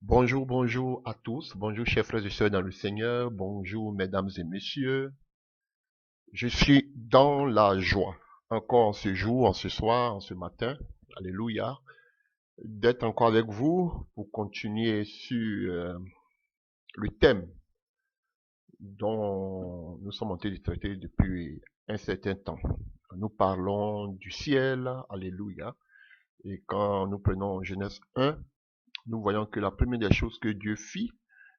Bonjour, bonjour à tous. Bonjour, chers frères et sœurs dans le Seigneur. Bonjour, mesdames et messieurs. Je suis dans la joie, encore en ce jour, en ce soir, en ce matin. Alléluia. D'être encore avec vous pour continuer sur le thème dont nous sommes en train de traiter depuis un certain temps. Nous parlons du ciel. Alléluia. Et quand nous prenons Genèse 1, nous voyons que la première des choses que Dieu fit,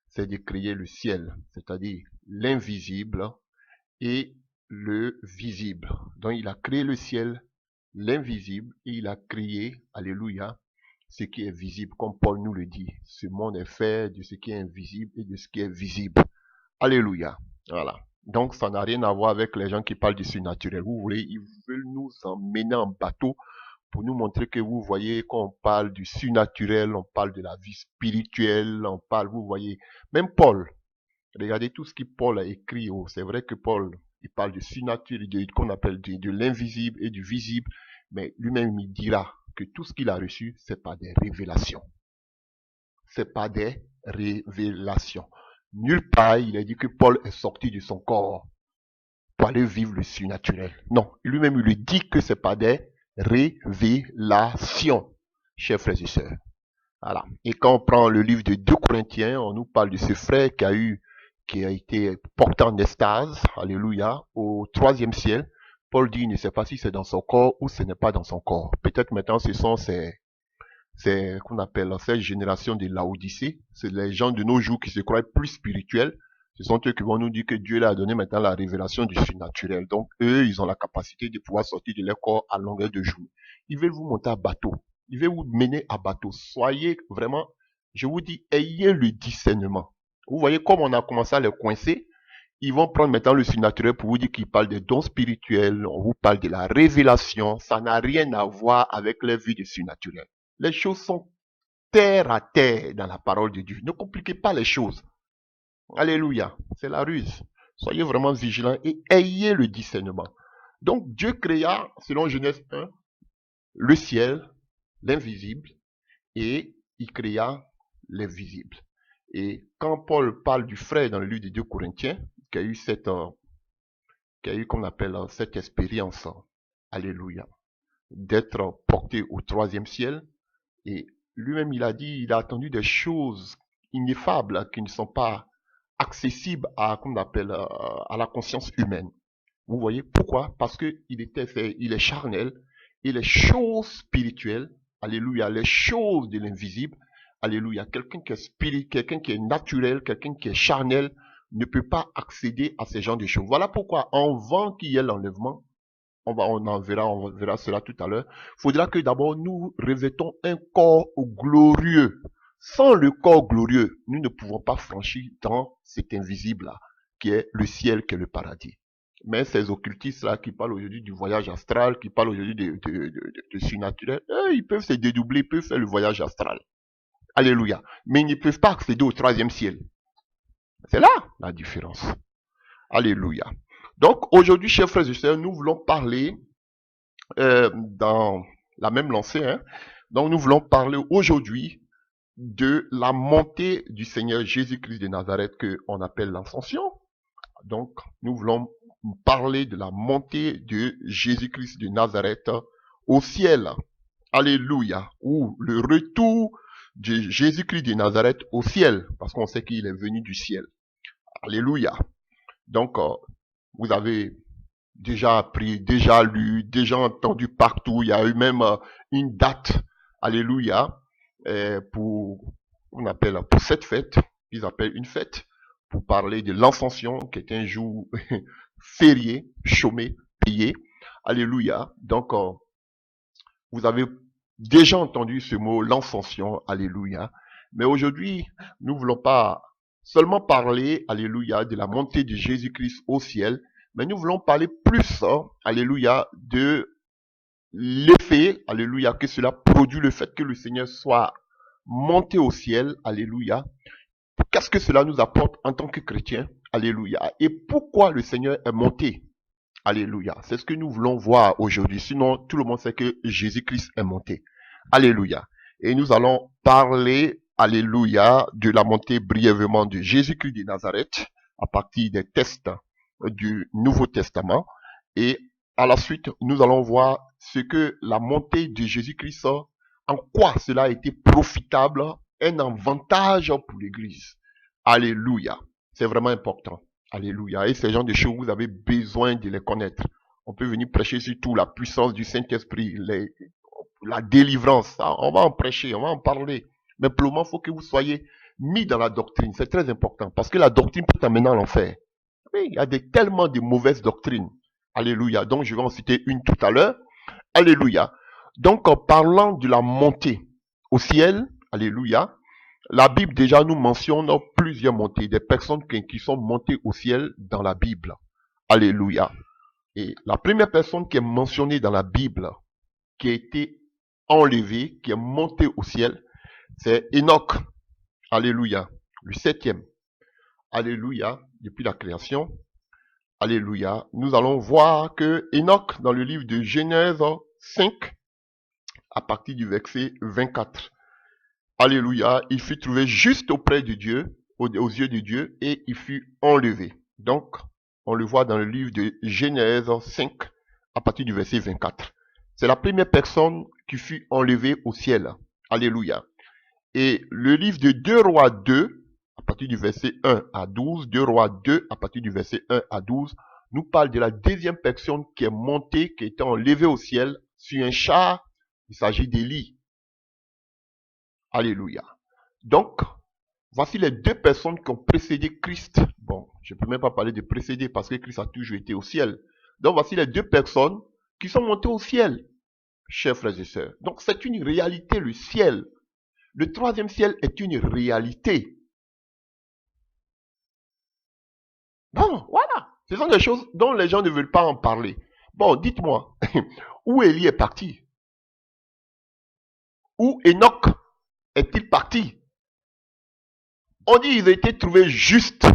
c'est de créer le ciel, c'est-à-dire l'invisible et le visible. Donc il a créé le ciel, l'invisible, et il a créé, alléluia, ce qui est visible, comme Paul nous le dit. Ce monde est fait de ce qui est invisible et de ce qui est visible. Alléluia. Voilà. Donc ça n'a rien à voir avec les gens qui parlent du surnaturel. Vous voulez, ils veulent nous emmener en bateau pour nous montrer que vous voyez, quand on parle du surnaturel, on parle de la vie spirituelle, on parle, vous voyez, même Paul, regardez tout ce que Paul a écrit. Oh, c'est vrai que Paul, il parle du surnaturel, qu'on appelle de l'invisible et du visible, mais lui-même il dira que tout ce qu'il a reçu, c'est pas des révélations. C'est pas des révélations. Nulle part, il a dit que Paul est sorti de son corps pour aller vivre le surnaturel. Non, lui-même, il lui dit que c'est pas des révélations, chers frères et sœurs. Voilà. Et quand on prend le livre de 2 Corinthiens, on nous parle de ce frère qui a été porté en extase, alléluia, au troisième ciel. Paul dit, il ne sait pas si c'est dans son corps ou ce n'est pas dans son corps. Peut-être maintenant ce sont qu'on appelle cette génération de Laodicée. C'est les gens de nos jours qui se croient plus spirituels. Ce sont eux qui vont nous dire que Dieu leur a donné maintenant la révélation du surnaturel. Donc eux, ils ont la capacité de pouvoir sortir de leur corps à longueur de journée. Ils veulent vous monter à bateau. Ils veulent vous mener à bateau. Soyez vraiment, je vous dis, ayez le discernement. Vous voyez comme on a commencé à les coincer. Ils vont prendre maintenant le surnaturel pour vous dire qu'ils parlent des dons spirituels, on vous parle de la révélation, ça n'a rien à voir avec les vues du surnaturel. Les choses sont terre à terre dans la parole de Dieu. Ne compliquez pas les choses. Alléluia. C'est la ruse. Soyez vraiment vigilants et ayez le discernement. Donc Dieu créa, selon Genèse 1, le ciel, l'invisible, et il créa les visibles. Et quand Paul parle du frère dans le livre des 2 Corinthiens, qui a eu qu'on appelle cette expérience, alléluia, d'être porté au troisième ciel, et lui-même, il a dit, il a attendu des choses ineffables qui ne sont pas accessibles à, qu'on appelle, à la conscience humaine. Vous voyez pourquoi? Parce que il est charnel, et les choses spirituelles, alléluia, les choses de l'invisible, alléluia, quelqu'un qui est spirit, quelqu'un qui est naturel, quelqu'un qui est charnel, ne peut pas accéder à ces genres de choses. Voilà pourquoi, avant qu'il y ait l'enlèvement, on verra cela tout à l'heure. Il faudra que d'abord nous revêtons un corps glorieux. Sans le corps glorieux, nous ne pouvons pas franchir dans cet invisible-là, qui est le ciel, qui est le paradis. Mais ces occultistes-là qui parlent aujourd'hui du voyage astral, qui parlent aujourd'hui de surnaturel, ils peuvent se dédoubler, ils peuvent faire le voyage astral. Alléluia. Mais ils ne peuvent pas accéder au troisième ciel. C'est là la différence. Alléluia. Donc aujourd'hui, chers frères et sœurs, nous voulons parler dans la même lancée. Hein. Donc nous voulons parler aujourd'hui de la montée du Seigneur Jésus-Christ de Nazareth que on appelle l'ascension. Donc nous voulons parler de la montée de Jésus-Christ de Nazareth au ciel. Alléluia. Ou le retour de Jésus-Christ de Nazareth au ciel. Parce qu'on sait qu'il est venu du ciel. Alléluia. Donc vous avez déjà appris, déjà lu, déjà entendu partout. Il y a eu même une date, alléluia, pour, on appelle, pour cette fête, ils appellent une fête, pour parler de l'Ascension, qui est un jour férié, chômé, payé. Alléluia. Donc, vous avez déjà entendu ce mot, l'Ascension, alléluia. Mais aujourd'hui, nous ne voulons pas seulement parler, alléluia, de la montée de Jésus-Christ au ciel, mais nous voulons parler plus, hein, alléluia, de l'effet, alléluia, que cela produit le fait que le Seigneur soit monté au ciel, alléluia. Qu'est-ce que cela nous apporte en tant que chrétiens, alléluia. Et pourquoi le Seigneur est monté, alléluia. C'est ce que nous voulons voir aujourd'hui. Sinon, tout le monde sait que Jésus-Christ est monté. Alléluia. Et nous allons parler alléluia, de la montée brièvement de Jésus-Christ de Nazareth à partir des textes du Nouveau Testament. Et à la suite, nous allons voir ce que la montée de Jésus-Christ, en quoi cela a été profitable, un avantage pour l'Église. Alléluia. C'est vraiment important. Alléluia. Et ces gens de choses, vous avez besoin de les connaître. On peut venir prêcher sur tout, la puissance du Saint-Esprit, la délivrance. Ça, on va en prêcher, on va en parler. Mais pour le moment, il faut que vous soyez mis dans la doctrine. C'est très important. Parce que la doctrine peut t'amener à l'enfer. Oui, il y a tellement de mauvaises doctrines. Alléluia. Donc, je vais en citer une tout à l'heure. Alléluia. Donc, en parlant de la montée au ciel, alléluia, la Bible déjà nous mentionne plusieurs montées, des personnes qui sont montées au ciel dans la Bible. Alléluia. Et la première personne qui est mentionnée dans la Bible, qui a été enlevée, qui est montée au ciel, c'est Enoch. Alléluia. Le 7e. Alléluia. Depuis la création. Alléluia. Nous allons voir que Enoch, dans le livre de Genèse 5, à partir du verset 24. Alléluia. Il fut trouvé juste auprès de Dieu, aux yeux de Dieu, et il fut enlevé. Donc, on le voit dans le livre de Genèse 5, à partir du verset 24. C'est la première personne qui fut enlevée au ciel. Alléluia. Et le livre de 2 Rois 2, à partir du verset 1 à 12, 2 Rois 2, à partir du verset 1 à 12, nous parle de la deuxième personne qui est montée, qui a été enlevée au ciel sur un char. Il s'agit d'Élie. Alléluia. Donc, voici les deux personnes qui ont précédé Christ. Bon, je ne peux même pas parler de précéder parce que Christ a toujours été au ciel. Donc, voici les deux personnes qui sont montées au ciel, chers frères et sœurs. Donc, c'est une réalité, le ciel. Le troisième ciel est une réalité. Bon, voilà. Ce sont des choses dont les gens ne veulent pas en parler. Bon, dites-moi, où Élie est parti? Où Enoch est-il parti? On dit qu'ils ont été trouvés justes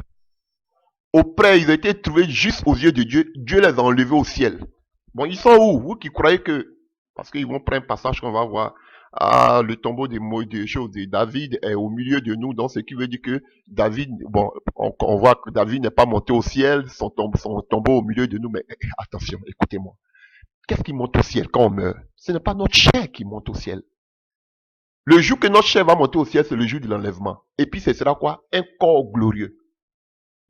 auprès, ils ont été trouvés justes aux yeux de Dieu. Dieu les a enlevés au ciel. Bon, ils sont où? Vous qui croyez que... Parce qu'ils vont prendre un passage qu'on va voir. Ah, le tombeau de David est au milieu de nous. Donc, ce qui veut dire que David... Bon, on voit que David n'est pas monté au ciel. Son tombeau au milieu de nous. Mais attention, écoutez-moi. Qu'est-ce qui monte au ciel quand on meurt? Ce n'est pas notre chair qui monte au ciel. Le jour que notre chair va monter au ciel, c'est le jour de l'enlèvement. Et puis, ce sera quoi? Un corps glorieux.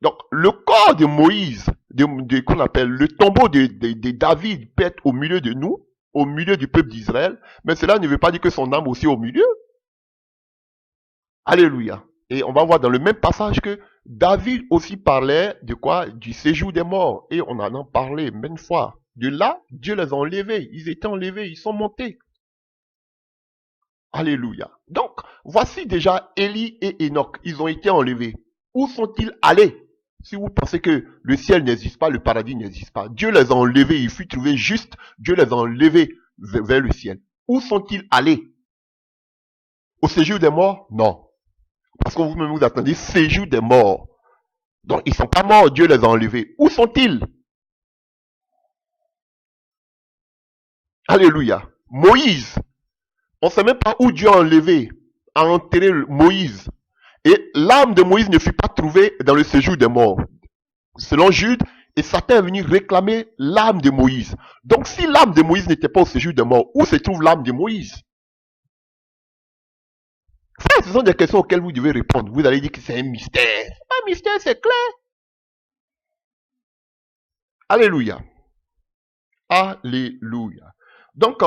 Donc, le corps de Moïse, qu'on appelle le tombeau de David, peut être au milieu de nous, au milieu du peuple d'Israël, mais cela ne veut pas dire que son âme aussi est au milieu. Alléluia. Et on va voir dans le même passage que David aussi parlait de quoi? Du séjour des morts. Et on en a parlé maintes fois. De là, Dieu les a enlevés. Ils étaient enlevés, ils sont montés. Alléluia. Donc, voici déjà Élie et Enoch. Ils ont été enlevés. Où sont-ils allés? Si vous pensez que le ciel n'existe pas, le paradis n'existe pas. Dieu les a enlevés. Il fut trouvé juste. Dieu les a enlevés vers le ciel. Où sont-ils allés? Au séjour des morts? Non. Parce que vous-même vous attendez séjour des morts. Donc, ils ne sont pas morts. Dieu les a enlevés. Où sont-ils? Alléluia. Moïse. On ne sait même pas où Dieu a enlevé, a enterré Moïse. Et l'âme de Moïse ne fut pas trouvée dans le séjour des morts. Selon Jude, et Satan est venu réclamer l'âme de Moïse. Donc si l'âme de Moïse n'était pas au séjour des morts, où se trouve l'âme de Moïse? Ça, ce sont des questions auxquelles vous devez répondre. Vous allez dire que c'est un mystère. C'est pas un mystère, c'est clair. Alléluia. Alléluia. Donc,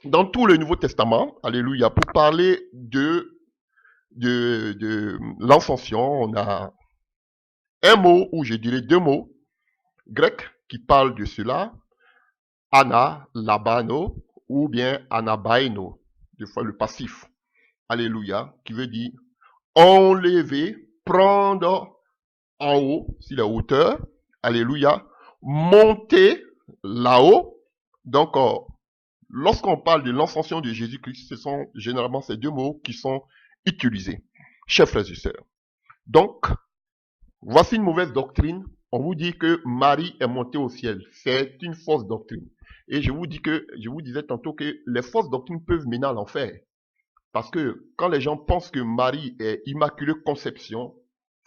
dans tout le Nouveau Testament, alléluia, pour parler de l'ascension, on a un mot, ou je dirais deux mots, grecs, qui parlent de cela, analabano, ou bien anabaino, des fois le passif, alléluia, qui veut dire enlever, prendre en haut, si la hauteur, alléluia, monter là-haut. Donc, lorsqu'on parle de l'ascension de Jésus-Christ, ce sont généralement ces deux mots qui sont utilisés. Chers frères et sœurs. Donc, voici une mauvaise doctrine. On vous dit que Marie est montée au ciel. C'est une fausse doctrine. Et je vous disais tantôt que les fausses doctrines peuvent mener à l'enfer. Parce que quand les gens pensent que Marie est immaculée conception,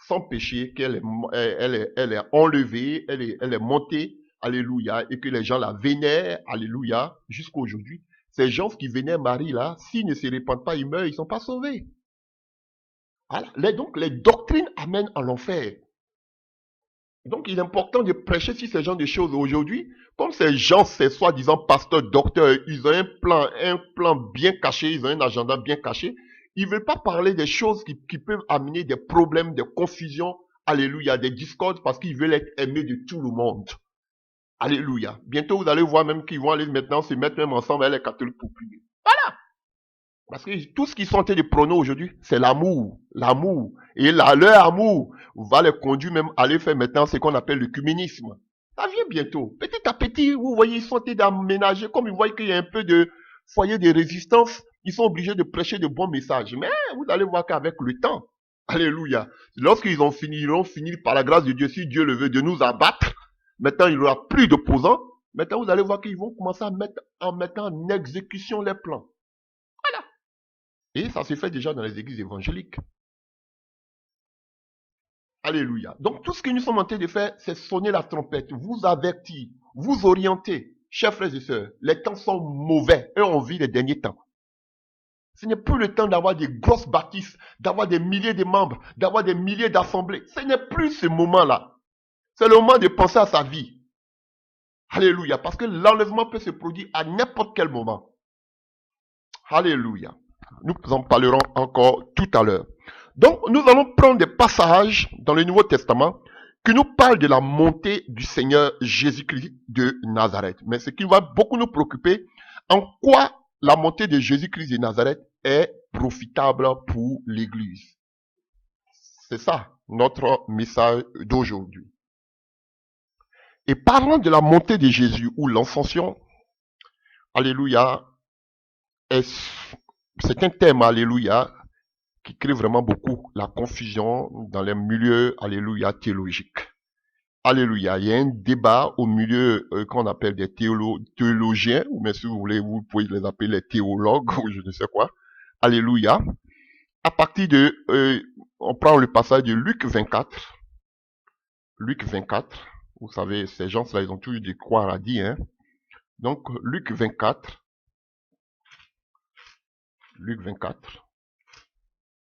sans péché, qu'elle est, elle est enlevée, elle est montée, alléluia, et que les gens la vénèrent, alléluia, jusqu'à aujourd'hui, ces gens qui vénèrent Marie là, s'ils ne se répandent pas, ils meurent, ils ne sont pas sauvés. Voilà. Donc les doctrines amènent à l'enfer. Donc, il est important de prêcher sur ce genre de choses aujourd'hui. Comme ces gens, ces soi-disant pasteurs, docteurs, ils ont un plan bien caché, ils ont un agenda bien caché. Ils ne veulent pas parler des choses qui peuvent amener des problèmes, des confusions, alléluia, des discordes, parce qu'ils veulent être aimés de tout le monde. Alléluia. Bientôt, vous allez voir même qu'ils vont aller maintenant se mettre même ensemble avec les catholiques pour prier. Parce que tout ce qu'ils sont en train de prôner aujourd'hui, c'est l'amour. L'amour. Et leur amour va les conduire même à aller faire maintenant ce qu'on appelle le communisme. Ça vient bientôt. Petit à petit, vous voyez, ils sont en train d'aménager. Comme ils voient qu'il y a un peu de foyer de résistance, ils sont obligés de prêcher de bons messages. Mais vous allez voir qu'avec le temps, alléluia, lorsqu'ils ont fini, ils ont fini par la grâce de Dieu, si Dieu le veut, de nous abattre, maintenant il n'y aura plus d'opposants. Maintenant, vous allez voir qu'ils vont commencer à mettre en exécution les plans. Et ça se fait déjà dans les églises évangéliques. Alléluia. Donc tout ce que nous sommes en train de faire, c'est sonner la trompette, vous avertir, vous orienter. Chers frères et sœurs, les temps sont mauvais et on vit les derniers temps. Ce n'est plus le temps d'avoir des grosses bâtisses, d'avoir des milliers de membres, d'avoir des milliers d'assemblées. Ce n'est plus ce moment-là. C'est le moment de penser à sa vie. Alléluia. Parce que l'enlèvement peut se produire à n'importe quel moment. Alléluia. Nous en parlerons encore tout à l'heure. Donc, nous allons prendre des passages dans le Nouveau Testament qui nous parlent de la montée du Seigneur Jésus-Christ de Nazareth. Mais ce qui va beaucoup nous préoccuper, en quoi la montée de Jésus-Christ de Nazareth est profitable pour l'Église. C'est ça notre message d'aujourd'hui. Et parlant de la montée de Jésus ou l'ascension, alléluia, c'est un thème, alléluia, qui crée vraiment beaucoup la confusion dans les milieux, alléluia, théologiques. Alléluia, il y a un débat au milieu qu'on appelle des théologiens, ou même si vous voulez, vous pouvez les appeler les théologues, ou je ne sais quoi. Alléluia. À partir de, on prend le passage de Luc 24. Luc 24, vous savez, ces gens-là, ils ont toujours des croire à dire, hein. Donc, Luc 24,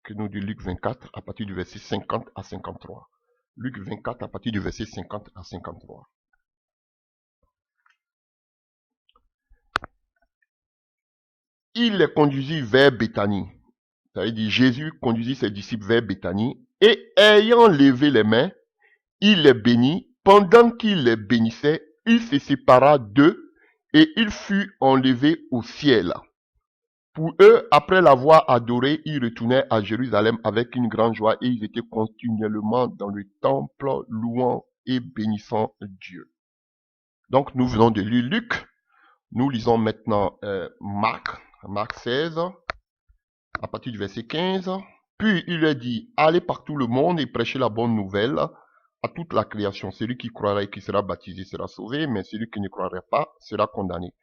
que nous dit Luc 24 à partir du verset 50 à 53. Luc 24 à partir du verset 50 à 53. Il les conduisit vers Béthanie. Ça veut dire Jésus conduisit ses disciples vers Béthanie et ayant levé les mains, il les bénit. Pendant qu'il les bénissait, il se sépara d'eux et il fut enlevé au ciel. Pour eux, après l'avoir adoré, ils retournaient à Jérusalem avec une grande joie et ils étaient continuellement dans le temple, louant et bénissant Dieu. Donc, nous venons de lire Luc. Nous lisons maintenant Marc 16, à partir du verset 15. Puis il leur dit, allez par tout le monde et prêchez la bonne nouvelle à toute la création. Celui qui croira et qui sera baptisé sera sauvé, mais celui qui ne croira pas sera condamné.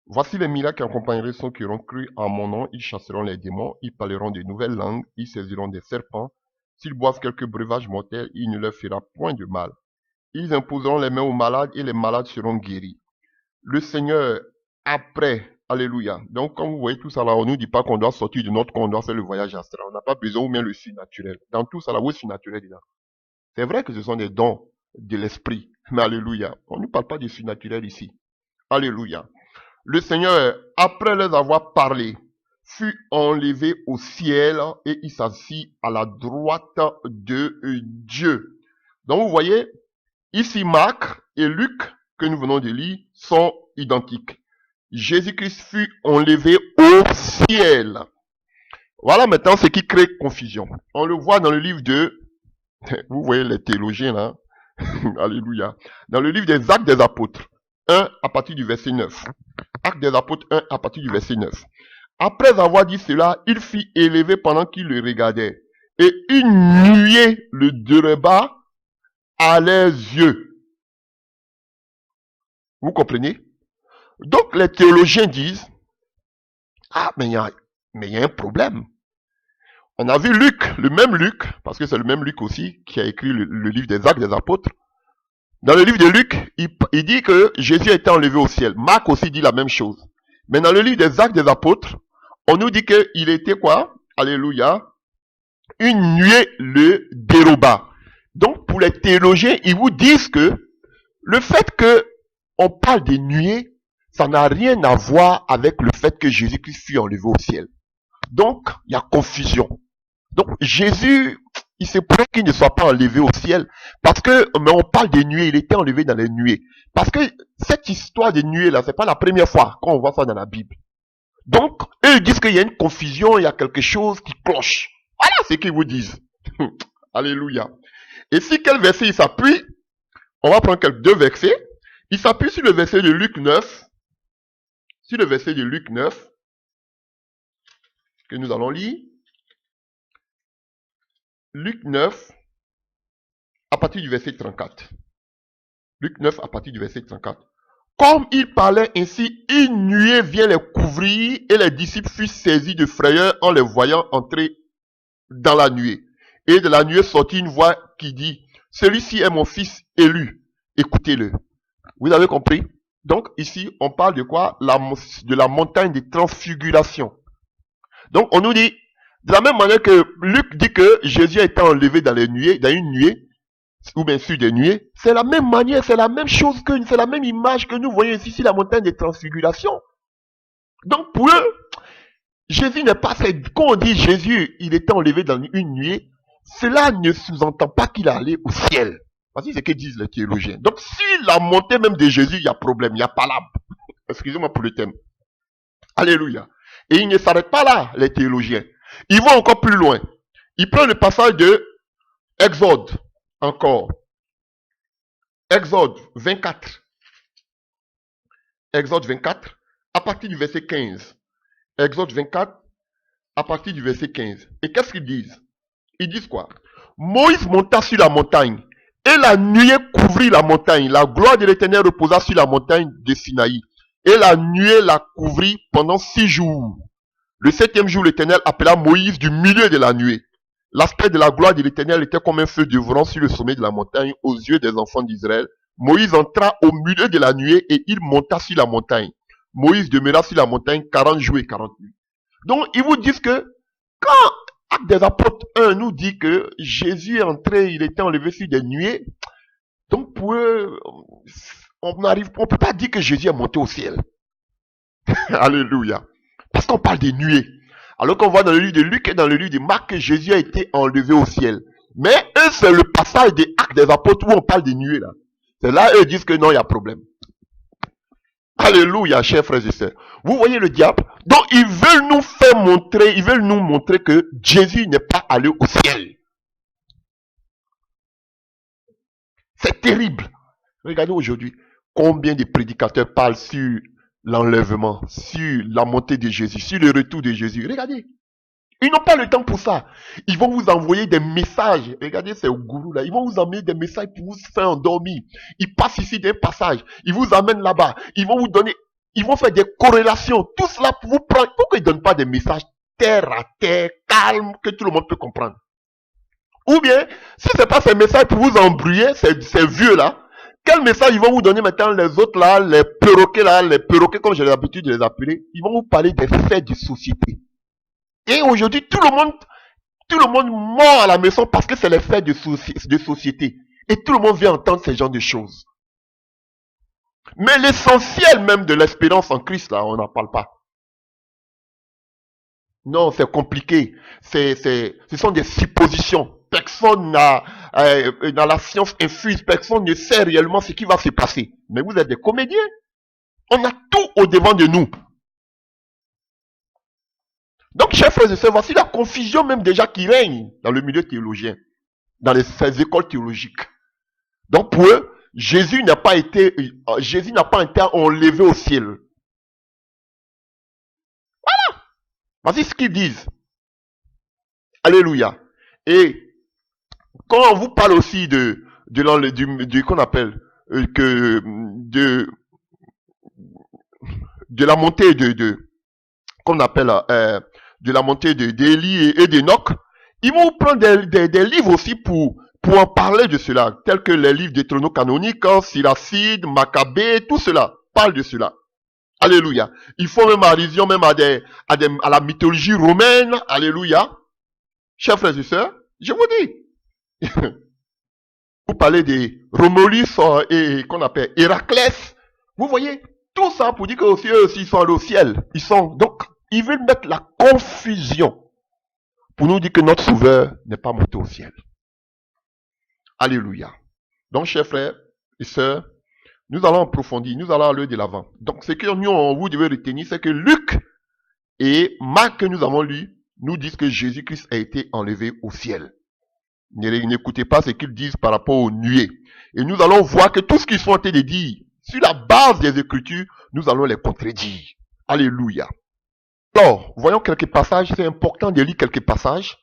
Voici les miracles qui accompagneraient ceux qui auront cru en mon nom. Ils chasseront les démons, ils parleront de nouvelles langues, ils saisiront des serpents. S'ils boivent quelques breuvages mortels, il ne leur fera point de mal. Ils imposeront les mains aux malades et les malades seront guéris. Le Seigneur, après, alléluia. Donc, comme vous voyez tout ça là, on ne nous dit pas qu'on doit sortir de notre corps, on doit faire le voyage astral. On n'a pas besoin ou bien le surnaturel. Dans tout ça là, où est le surnaturel dedans? C'est vrai que ce sont des dons de l'esprit, mais alléluia. On ne parle pas du surnaturel ici. Alléluia. Le Seigneur, après les avoir parlé, fut enlevé au ciel et il s'assit à la droite de Dieu. Donc vous voyez, ici Marc et Luc, que nous venons de lire, sont identiques. Jésus-Christ fut enlevé au ciel. Voilà maintenant ce qui crée confusion. On le voit dans le livre de... Vous voyez les théologiens là. Alléluia. Dans le livre des Actes des Apôtres, 1 à partir du verset 9. Actes des Apôtres 1 à partir du verset 9. Après avoir dit cela, il fit élever pendant qu'il le regardait. Et une nuée le déreba à leurs yeux. Vous comprenez? Donc les théologiens disent, ah mais Mais il y a un problème. On a vu Luc, le même Luc, parce que c'est le même Luc aussi qui a écrit le livre des Actes des Apôtres. Dans le livre de Luc, il dit que Jésus a été enlevé au ciel. Marc aussi dit la même chose. Mais dans le livre des Actes des Apôtres, on nous dit qu'il était quoi? Alléluia. Une nuée le déroba. Donc, pour les théologiens, ils vous disent que le fait que on parle des nuées, ça n'a rien à voir avec le fait que Jésus-Christ fut enlevé au ciel. Donc, il y a confusion. Donc, Jésus, il se pourrait qu'il ne soit pas enlevé au ciel, parce que, mais on parle des nuées, il était enlevé dans les nuées. Parce que cette histoire des nuées là, c'est pas la première fois qu'on voit ça dans la Bible. Donc, eux ils disent qu'il y a une confusion, il y a quelque chose qui cloche. Voilà ce qu'ils vous disent. Alléluia. Et si quel verset il s'appuie, on va prendre deux versets. Il s'appuie sur le verset de Luc 9. Sur le verset de Luc 9, que nous allons lire. Luc 9, à partir du verset 34. Luc 9, à partir du verset 34. Comme il parlait ainsi, une nuée vient les couvrir et les disciples furent saisis de frayeur en les voyant entrer dans la nuée. Et de la nuée sortit une voix qui dit, celui-ci est mon fils élu, écoutez-le. Vous avez compris? Donc ici, on parle de quoi? De la montagne de transfiguration. Donc on nous dit, de la même manière que Luc dit que Jésus a été enlevé dans les nuées, dans une nuée, ou bien sur des nuées, c'est la même manière, c'est la même chose c'est la même image que nous voyons ici sur la montagne de transfiguration. Donc pour eux, Jésus n'est pas fait. Quand on dit Jésus, il était enlevé dans une nuée, cela ne sous-entend pas qu'il est allé au ciel. Voici ce que disent les théologiens. Donc si la montée même de Jésus, il y a problème, il y a palabre. Excusez-moi pour le thème. Alléluia. Et ils ne s'arrêtent pas là, les théologiens. Ils vont encore plus loin. Ils prennent le passage de Exode, encore. Exode 24. Exode 24, à partir du verset 15. Exode 24, à partir du verset 15. Et qu'est-ce qu'ils disent? Ils disent quoi? Moïse monta sur la montagne, et la nuée couvrit la montagne. La gloire de l'Éternel reposa sur la montagne de Sinaï. Et la nuée la couvrit pendant 6 jours. Le 7e jour, l'Éternel appela Moïse du milieu de la nuée. L'aspect de la gloire de l'Éternel était comme un feu dévorant sur le sommet de la montagne aux yeux des enfants d'Israël. Moïse entra au milieu de la nuée et il monta sur la montagne. Moïse demeura sur la montagne 40 jours et 40 nuits. Donc, ils vous disent que quand Actes des Apôtres 1 nous dit que Jésus est entré, il était enlevé sur des nuées, donc pour eux, on peut pas dire que Jésus est monté au ciel. Alléluia. Parce qu'on parle des nuées. Alors qu'on voit dans le livre de Luc et dans le livre de Marc que Jésus a été enlevé au ciel. Mais eux, c'est le passage des Actes des Apôtres où on parle des nuées là. C'est là eux disent que non, il y a problème. Alléluia, chers frères et sœurs. Vous voyez le diable? Donc ils veulent nous montrer que Jésus n'est pas allé au ciel. C'est terrible. Regardez aujourd'hui combien de prédicateurs parlent sur l'enlèvement, sur la montée de Jésus, sur le retour de Jésus. Regardez. Ils n'ont pas le temps pour ça. Ils vont vous envoyer des messages. Regardez ces gourous là. Ils vont vous envoyer des messages pour vous faire endormir. Ils passent ici des passages. Ils vous amènent là-bas. Ils vont vous donner, ils vont faire des corrélations. Tout cela pour vous prendre. Pourquoi ils ne donnent pas des messages terre à terre, calme, que tout le monde peut comprendre? Ou bien, si ce n'est pas ces messages pour vous embrouiller, ces vieux là, quel message ils vont vous donner maintenant les autres là, les perroquets comme j'ai l'habitude de les appeler? Ils vont vous parler des faits de société. Et aujourd'hui, tout le monde mord à la maison parce que c'est les faits de société. Et tout le monde vient entendre ce genre de choses. Mais l'essentiel même de l'espérance en Christ, là, on n'en parle pas. Non, c'est compliqué. Ce sont des suppositions. Personne n'a, dans la science infuse, personne ne sait réellement ce qui va se passer. Mais vous êtes des comédiens. On a tout au devant de nous. Donc, chers frères et sœurs, voici la confusion même déjà qui règne dans le milieu théologien, dans ces écoles théologiques. Donc, pour eux, Jésus n'a pas été enlevé au ciel. Voilà. Voici ce qu'ils disent. Alléluia. Et quand on vous parle aussi qu'on appelle de la montée qu'on appelle de la montée d'Élie et d'Enoch, ils vont prendre des livres aussi pour en parler de cela, tels que les livres deutérocanoniques, Siracide, Maccabée, tout cela parle de cela. Alléluia. Ils font même allusion même à la mythologie romaine. Alléluia. Chers frères et sœurs, je vous dis, vous parlez des Romulus et qu'on appelle Héraclès. Vous voyez, tout ça pour dire que aussi, eux aussi, ils sont allés au ciel. Donc, ils veulent mettre la confusion pour nous dire que notre sauveur n'est pas monté au ciel. Alléluia. Donc, chers frères et sœurs, nous allons approfondir, nous allons aller de l'avant. Donc, ce que vous devez retenir, c'est que Luc et Marc que nous avons lu nous disent que Jésus-Christ a été enlevé au ciel. N'écoutez pas ce qu'ils disent par rapport aux nuées. Et nous allons voir que tout ce qu'ils sont en train de dire, sur la base des Écritures, nous allons les contredire. Alléluia. Alors, voyons quelques passages. C'est important de lire quelques passages,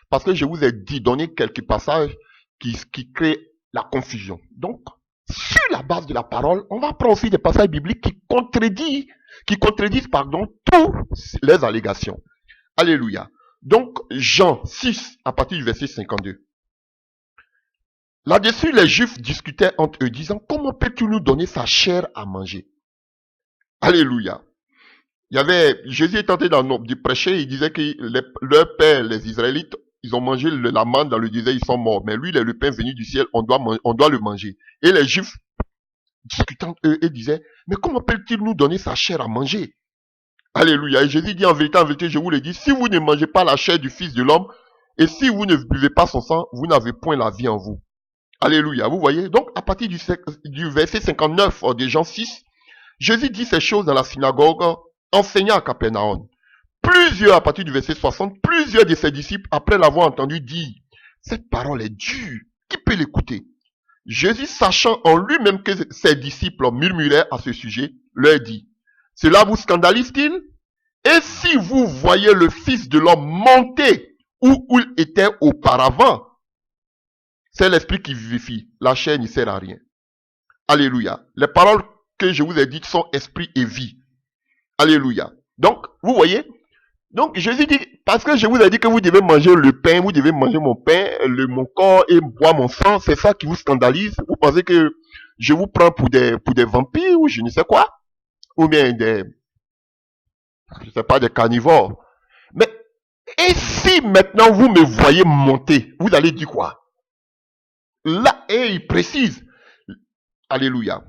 parce que je vous ai donné quelques passages qui créent la confusion. Donc, sur la base de la parole, on va prendre aussi des passages bibliques qui contredisent, toutes les allégations. Alléluia. Donc, Jean 6, à partir du verset 52. Là-dessus, les Juifs discutaient entre eux, disant, comment peux-tu nous donner sa chair à manger? Alléluia. Jésus est en train de prêcher, il disait que leur père, les Israélites, ils ont mangé la manne dans le désert, ils sont morts. Mais lui, le pain venu du ciel, on doit le manger. Et les Juifs, discutant eux, et disaient, mais comment peut-il nous donner sa chair à manger? Alléluia. Et Jésus dit, en vérité, je vous le dis, si vous ne mangez pas la chair du Fils de l'homme, et si vous ne buvez pas son sang, vous n'avez point la vie en vous. Alléluia. Vous voyez? Donc, à partir du verset 59 de Jean 6, Jésus dit ces choses dans la synagogue, enseignant à Capernaum. À partir du verset 60, plusieurs de ses disciples, après l'avoir entendu dire, cette parole est dure, qui peut l'écouter? Jésus, sachant en lui-même que ses disciples murmuraient à ce sujet, leur dit, cela vous scandalise-t-il? Et si vous voyez le Fils de l'homme monter où il était auparavant, c'est l'esprit qui vivifie, la chair n'y sert à rien. Alléluia. Les paroles que je vous ai dites sont esprit et vie. Alléluia. Donc, vous voyez, donc Jésus dit, parce que je vous ai dit que vous devez manger le pain, vous devez manger mon pain, mon corps et boire mon sang, c'est ça qui vous scandalise. Vous pensez que je vous prends pour des vampires ou je ne sais quoi, ou bien je sais pas, des carnivores. Mais, et si maintenant vous me voyez monter, vous allez dire quoi? Là, et il précise, alléluia.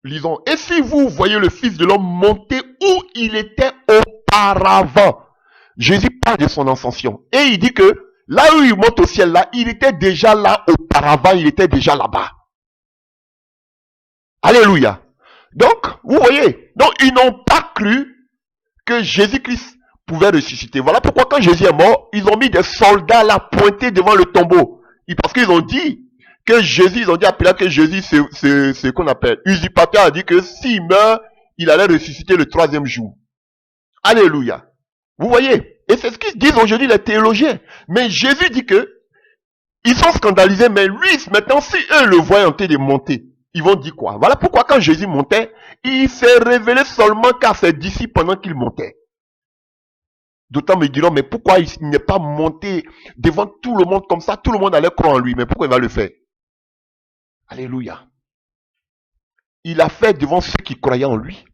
Lisons, et si vous voyez le Fils de l'homme monter où il était auparavant, Jésus parle de son ascension. Et il dit que là où il monte au ciel, là, il était déjà là auparavant, il était déjà là-bas. Alléluia. Donc, vous voyez, donc ils n'ont pas cru que Jésus-Christ pouvait ressusciter. Voilà pourquoi quand Jésus est mort, ils ont mis des soldats là pointés devant le tombeau. Parce qu'ils ont dit que Jésus, ils ont dit à Pilate que Jésus, c'est ce qu'on appelle, usurpateur a dit que s'il meurt, il allait ressusciter le 3e jour. Alléluia. Vous voyez? Et c'est ce qu'ils disent aujourd'hui les théologiens. Mais Jésus dit que ils sont scandalisés, mais lui, maintenant, si eux le voient en train de monter, ils vont dire quoi? Voilà pourquoi quand Jésus montait, il s'est révélé seulement qu'à ses disciples pendant qu'il montait. D'autant me diront, mais pourquoi il n'est pas monté devant tout le monde comme ça? Tout le monde allait croire en lui, mais pourquoi il va le faire? Alléluia. Il a fait devant ceux qui croyaient en lui.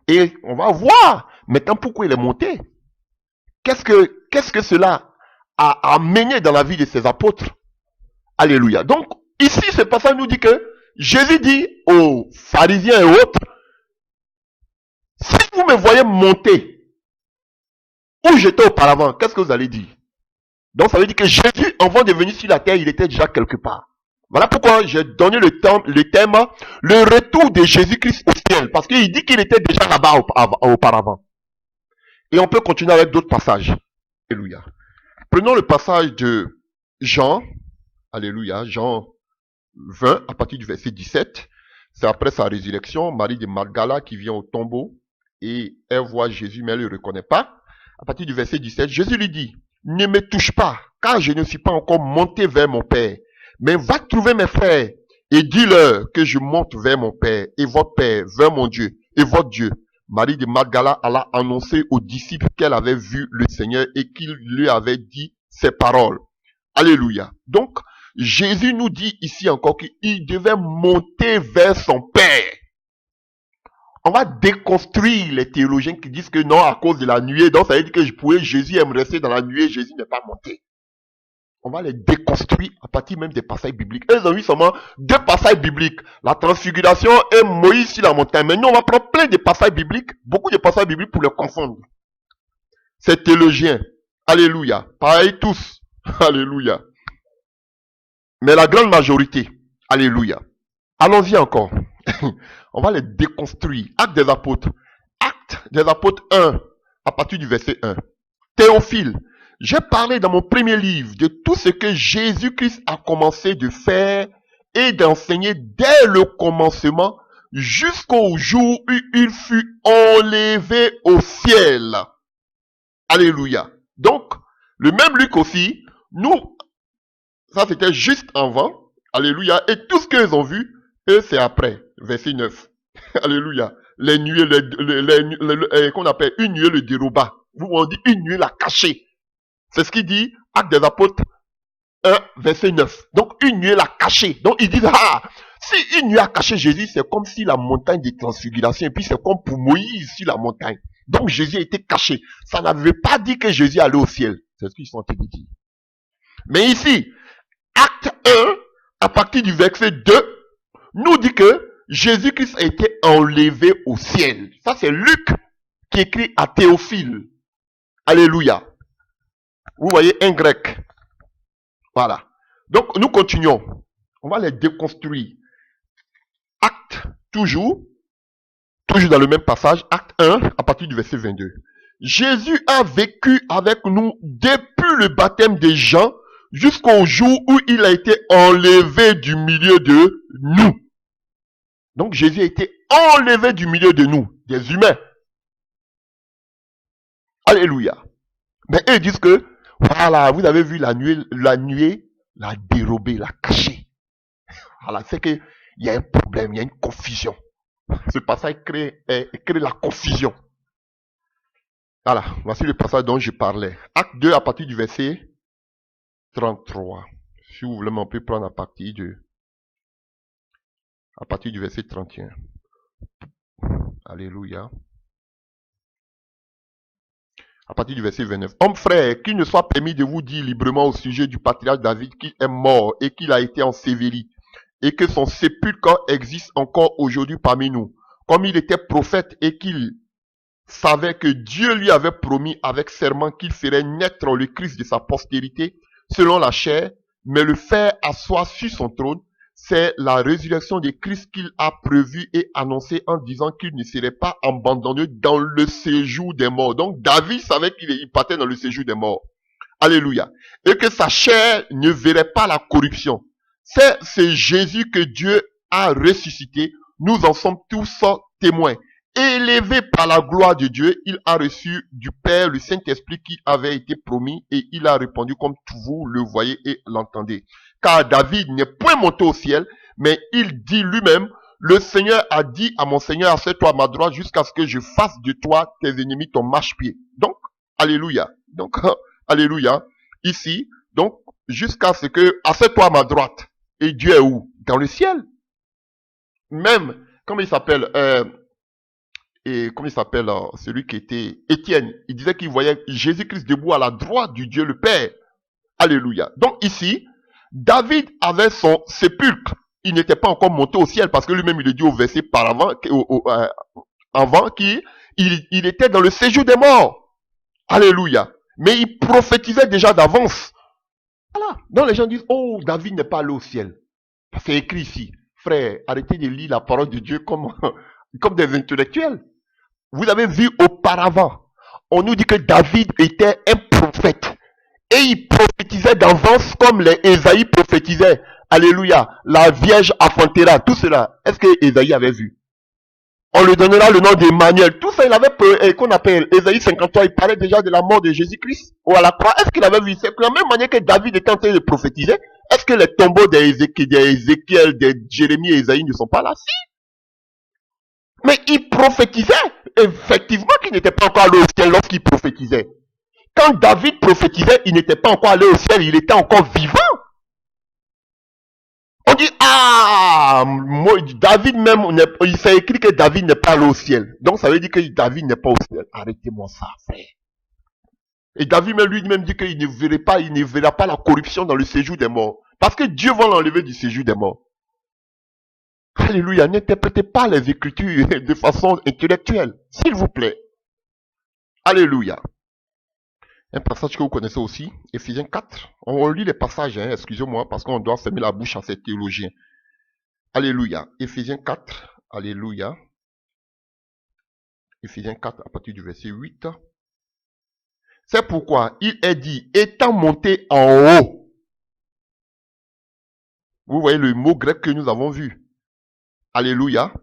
Et on va voir maintenant pourquoi il est monté. Qu'est-ce que cela a amené dans la vie de ses apôtres? Alléluia. Donc, ici, ce passage nous dit que Jésus dit aux pharisiens et autres, si vous me voyez monter où j'étais auparavant, qu'est-ce que vous allez dire? Donc, ça veut dire que Jésus, avant de venir sur la terre, il était déjà quelque part. Voilà pourquoi j'ai donné le thème, le retour de Jésus-Christ au ciel. Parce qu'il dit qu'il était déjà là-bas auparavant. Et on peut continuer avec d'autres passages. Alléluia. Prenons le passage de Jean. Alléluia. Jean 20, à partir du verset 17. C'est après sa résurrection, Marie de Magdala qui vient au tombeau. Et elle voit Jésus, mais elle ne le reconnaît pas. À partir du verset 17, Jésus lui dit, ne me touche pas, car je ne suis pas encore monté vers mon Père. Mais va trouver mes frères et dis-leur que je monte vers mon Père et votre Père, vers mon Dieu et votre Dieu. Marie de Magdala alla annoncer aux disciples qu'elle avait vu le Seigneur et qu'il lui avait dit ces paroles. Alléluia. Donc, Jésus nous dit ici encore qu'il devait monter vers son Père. On va déconstruire les théologiens qui disent que non, à cause de la nuée, donc ça veut dire que Jésus aime rester dans la nuée, Jésus n'est pas monté. On va les déconstruire à partir même des passages bibliques. Ils ont eu seulement 2 passages bibliques. La transfiguration et Moïse sur la montagne. Mais nous, on va prendre plein de passages bibliques, beaucoup de passages bibliques pour les confondre. Ces théologiens, alléluia, pareil tous, alléluia. Mais la grande majorité, alléluia. Allons-y encore. On va les déconstruire. Actes des apôtres. Actes des apôtres 1, à partir du verset 1. Théophile, j'ai parlé dans mon premier livre de tout ce que Jésus-Christ a commencé de faire et d'enseigner dès le commencement jusqu'au jour où il fut enlevé au ciel. Alléluia. Donc, le même Luc aussi, nous, ça c'était juste avant. Alléluia. Et tout ce qu'ils ont vu, eux c'est après. Verset 9. Alléluia. Les nuées, qu'on appelle une nuée le déroba. Vous on dit une nuée la cachée. C'est ce qu'il dit, Actes des apôtres 1, verset 9. Donc une nuée la cachée. Donc ils disent, si une nuée a caché Jésus, c'est comme si la montagne de transfiguration, et puis c'est comme pour Moïse sur la montagne. Donc Jésus a été caché. Ça n'avait pas dit que Jésus allait au ciel. C'est ce qu'ils sont en train de dire. Mais ici, Acte 1, à partir du verset 2, nous dit que Jésus-Christ a été enlevé au ciel. Ça c'est Luc qui écrit à Théophile. Alléluia. Vous voyez un grec. Voilà. Donc nous continuons. On va les déconstruire. Acte, toujours dans le même passage, Acte 1, à partir du verset 22. Jésus a vécu avec nous depuis le baptême des Jean jusqu'au jour où il a été enlevé du milieu de nous. Donc Jésus a été enlevé du milieu de nous, des humains. Alléluia. Mais eux disent que, voilà, vous avez vu la nuée l'a dérobé, l'a caché. Voilà, c'est qu'il y a un problème, il y a une confusion. Ce passage crée la confusion. Voilà, voici le passage dont je parlais. Acte 2 à partir du verset 33. Si vous voulez, on peut prendre à partir du verset 31. Alléluia. À partir du verset 29. Hommes frères, qu'il ne soit permis de vous dire librement au sujet du patriarche David qui est mort et qu'il a été enseveli et que son sépulcre existe encore aujourd'hui parmi nous. Comme il était prophète et qu'il savait que Dieu lui avait promis avec serment qu'il ferait naître le Christ de sa postérité selon la chair, mais le faire asseoir sur son trône, c'est la résurrection de Christ qu'il a prévu et annoncé en disant qu'il ne serait pas abandonné dans le séjour des morts. Donc David savait qu'il partait dans le séjour des morts. Alléluia. Et que sa chair ne verrait pas la corruption. C'est Jésus que Dieu a ressuscité. Nous en sommes tous témoins. Élevé par la gloire de Dieu, il a reçu du Père le Saint-Esprit qui avait été promis et il a répondu comme vous le voyez et l'entendez. Car David n'est point monté au ciel, mais il dit lui-même, le Seigneur a dit à mon Seigneur, assieds-toi à ma droite jusqu'à ce que je fasse de toi tes ennemis ton marchepied. Donc, alléluia. Donc, alléluia. Ici, donc, jusqu'à ce que, assieds-toi à ma droite. Et Dieu est où? Dans le ciel. Même, comment il s'appelle, celui qui était Étienne, il disait qu'il voyait Jésus-Christ debout à la droite du Dieu le Père. Alléluia. Donc ici, David avait son sépulcre. Il n'était pas encore monté au ciel parce que lui-même il est dit au verset avant qu'il était dans le séjour des morts. Alléluia. Mais il prophétisait déjà d'avance. Voilà. Donc les gens disent, oh, David n'est pas allé au ciel. C'est écrit ici. Frère, arrêtez de lire la parole de Dieu comme des intellectuels. Vous avez vu auparavant, on nous dit que David était un prophète. Et il prophétisait d'avance comme les Ésaïe prophétisaient. Alléluia. La Vierge affantera. Tout cela. Est-ce que Ésaïe avait vu? On lui donnera le nom d'Emmanuel. Tout ça, il avait, qu'on appelle Ésaïe 53, il parlait déjà de la mort de Jésus-Christ. Ou à la croix. Est-ce qu'il avait vu? C'est de la même manière que David était en train de prophétiser. Est-ce que les tombeaux d'Ézéchiel, de Jérémie et Ésaïe ne sont pas là? Si. Mais il prophétisait, effectivement, qu'il n'était pas encore allé au ciel lorsqu'il prophétisait. Quand David prophétisait, il n'était pas encore allé au ciel, il était encore vivant. On dit, ah, David même, il s'est écrit que David n'est pas allé au ciel. Donc ça veut dire que David n'est pas au ciel. Arrêtez-moi ça, frère. Et David même lui-même dit qu'il ne verra pas la corruption dans le séjour des morts. Parce que Dieu va l'enlever du séjour des morts. Alléluia, n'interprétez pas les Écritures de façon intellectuelle, s'il vous plaît. Alléluia. Un passage que vous connaissez aussi, Éphésiens 4. On lit les passages, hein, excusez-moi, parce qu'on doit fermer la bouche à ces théologiens. Alléluia. Éphésiens 4. Alléluia. Éphésiens 4 à partir du verset 8. C'est pourquoi il est dit, étant monté en haut. Vous voyez le mot grec que nous avons vu. Alléluia.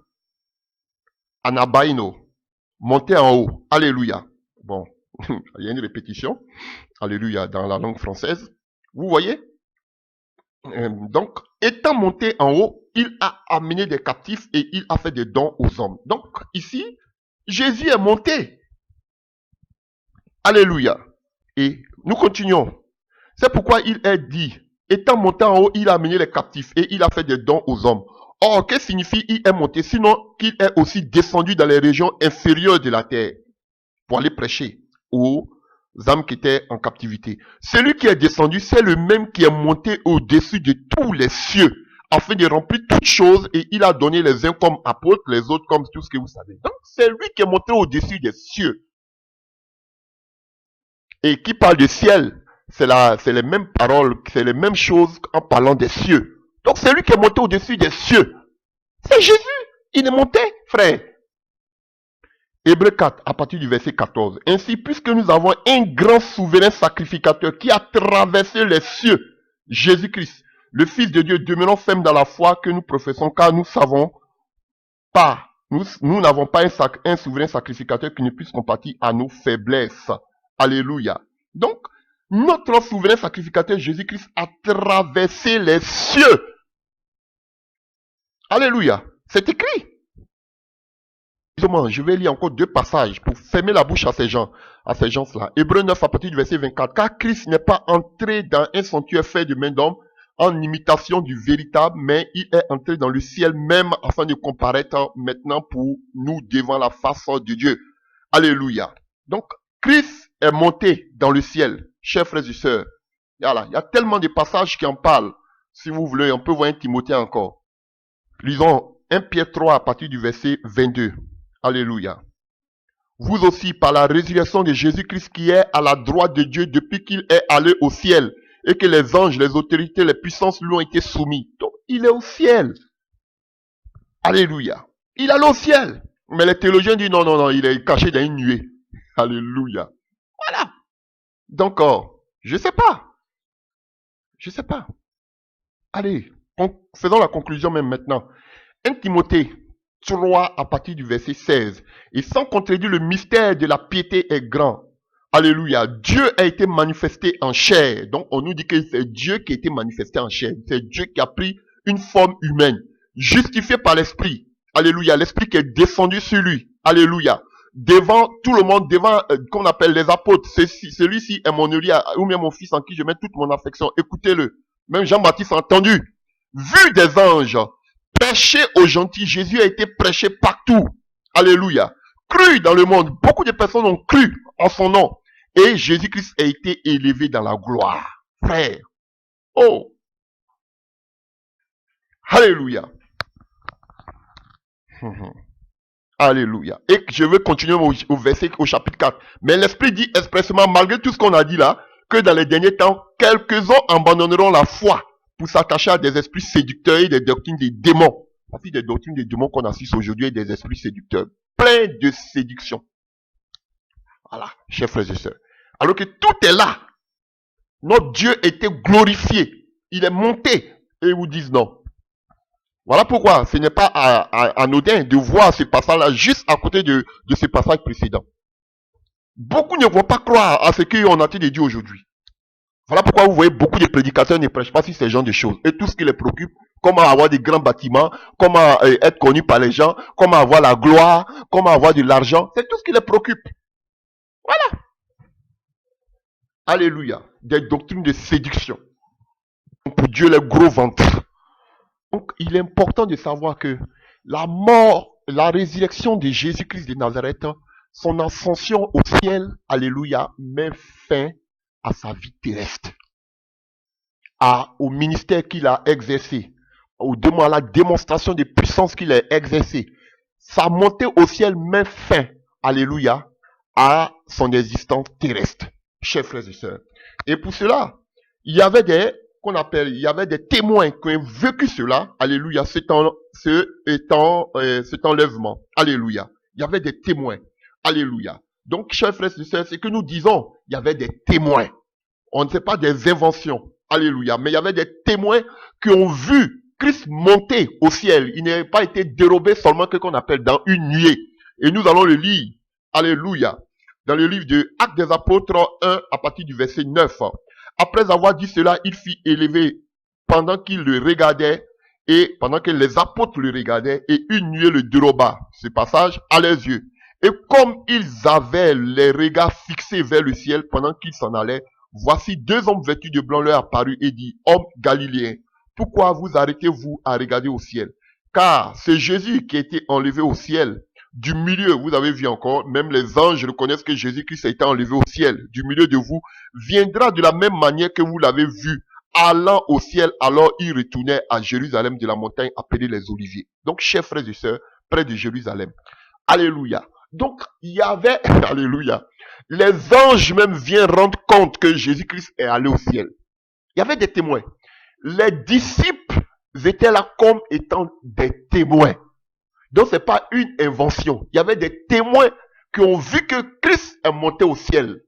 Anabaino. Monter en haut. Alléluia. Bon, il y a une répétition. Alléluia dans la langue française. Vous voyez? Donc, étant monté en haut, il a amené des captifs et il a fait des dons aux hommes. Donc, ici, Jésus est monté. Alléluia. Et nous continuons. C'est pourquoi il est dit, étant monté en haut, il a amené les captifs et il a fait des dons aux hommes. Or, qu'est-ce que signifie il est monté? Sinon, qu'il est aussi descendu dans les régions inférieures de la terre pour aller prêcher aux âmes qui étaient en captivité. Celui qui est descendu, c'est le même qui est monté au-dessus de tous les cieux, afin de remplir toutes choses, et il a donné les uns comme apôtres, les autres comme tout ce que vous savez. Donc, c'est lui qui est monté au-dessus des cieux. Et qui parle du ciel, c'est les mêmes paroles, c'est les mêmes choses en parlant des cieux. Donc, c'est lui qui est monté au-dessus des cieux. C'est Jésus. Il est monté, frère. Hébreux 4, à partir du verset 14. Ainsi, puisque nous avons un grand souverain sacrificateur qui a traversé les cieux, Jésus-Christ, le Fils de Dieu, demeurons fermes dans la foi que nous professons, car nous savons pas, nous n'avons pas un souverain sacrificateur qui ne puisse compatir à nos faiblesses. Alléluia. Donc, notre souverain sacrificateur Jésus-Christ a traversé les cieux. Alléluia. C'est écrit. Je vais lire encore deux passages pour fermer la bouche à ces gens-là. Hébreux 9 à partir du verset 24. Car Christ n'est pas entré dans un sanctuaire fait de main d'homme en imitation du véritable, mais il est entré dans le ciel même afin de comparaître maintenant pour nous devant la face de Dieu. Alléluia. Donc, Christ est monté dans le ciel, chers frères et sœurs. Voilà, il y a tellement de passages qui en parlent. Si vous voulez, on peut voir un Timothée encore. Lisons 1 Pierre 3 à partir du verset 22. Alléluia. Vous aussi, par la résurrection de Jésus-Christ qui est à la droite de Dieu depuis qu'il est allé au ciel et que les anges, les autorités, les puissances lui ont été soumis. Donc, il est au ciel. Alléluia. Il est allé au ciel. Mais les théologiens disent non, il est caché dans une nuée. Alléluia. Voilà. Donc, je sais pas. Allez, faisons la conclusion même maintenant. 1 Timothée 3 à partir du verset 16. Et sans contredire, le mystère de la piété est grand. Alléluia. Dieu a été manifesté en chair. Donc on nous dit que c'est Dieu qui a été manifesté en chair. C'est Dieu qui a pris une forme humaine. Justifié par l'Esprit. Alléluia. L'Esprit qui est descendu sur lui. Alléluia. Devant tout le monde, devant qu'on appelle les apôtres. Celui-ci est mon Élie, ou bien mon fils en qui je mets toute mon affection. Écoutez-le. Même Jean-Baptiste a entendu. Vu des anges. Prêché aux gentils, Jésus a été prêché partout. Alléluia. Cru dans le monde. Beaucoup de personnes ont cru en son nom. Et Jésus-Christ a été élevé dans la gloire. Frère. Oh. Alléluia. Alléluia. Et je veux continuer au verset, au chapitre 4. Mais l'Esprit dit expressément, malgré tout ce qu'on a dit là, que dans les derniers temps, quelques-uns abandonneront la foi pour s'attacher à des esprits séducteurs et des doctrines des démons. Parce que des doctrines des démons qu'on assiste aujourd'hui et des esprits séducteurs. Plein de séduction. Voilà, chers frères et sœurs. Alors que tout est là. Notre Dieu était glorifié. Il est monté. Et ils vous disent non. Voilà pourquoi ce n'est pas anodin de voir ce passage-là juste à côté de ce passage précédent. Beaucoup ne vont pas croire à ce qu'on a dit aujourd'hui. Voilà pourquoi vous voyez beaucoup de prédicateurs ne prêchent pas sur ces genres de choses. Et tout ce qui les préoccupe comment avoir des grands bâtiments, comment être connu par les gens, comment avoir la gloire, comment avoir de l'argent. C'est tout ce qui les préoccupe. Voilà. Alléluia. Des doctrines de séduction. Pour Dieu, les gros ventres. Donc, il est important de savoir que la mort, la résurrection de Jésus-Christ de Nazareth, son ascension au ciel, alléluia, met fin à sa vie terrestre, au ministère qu'il a exercé, à la démonstration de puissance qu'il a exercée. Sa montée au ciel met fin, alléluia, à son existence terrestre, chers frères et sœurs. Et pour cela, il y avait des témoins qui ont vécu cela, alléluia, cet enlèvement, alléluia. Il y avait des témoins, alléluia. Donc, chers frères et sœurs, c'est que nous disons, il y avait des témoins. On ne sait pas des inventions, alléluia, mais il y avait des témoins qui ont vu Christ monter au ciel. Il n'avait pas été dérobé seulement que qu'on appelle dans une nuée. Et nous allons le lire, alléluia, dans le livre de Actes des Apôtres 1 à partir du verset 9. Après avoir dit cela, il fit élever pendant qu'il le regardait et pendant que les apôtres le regardaient et une nuée le déroba, ce passage, à leurs yeux. Et comme ils avaient les regards fixés vers le ciel pendant qu'ils s'en allaient, voici deux hommes vêtus de blanc leur apparus et dit, hommes galiléens, pourquoi vous arrêtez-vous à regarder au ciel? Car c'est Jésus qui a été enlevé au ciel. Du milieu, vous avez vu encore, même les anges reconnaissent que Jésus-Christ a été enlevé au ciel. Du milieu de vous, viendra de la même manière que vous l'avez vu, allant au ciel, alors il retournait à Jérusalem de la montagne appelée les Oliviers. Donc, chers frères et sœurs, près de Jérusalem. Alléluia. Donc, il y avait, alléluia, les anges même viennent rendre compte que Jésus-Christ est allé au ciel. Il y avait des témoins. Les disciples étaient là comme étant des témoins. Donc, c'est pas une invention. Il y avait des témoins qui ont vu que Christ est monté au ciel.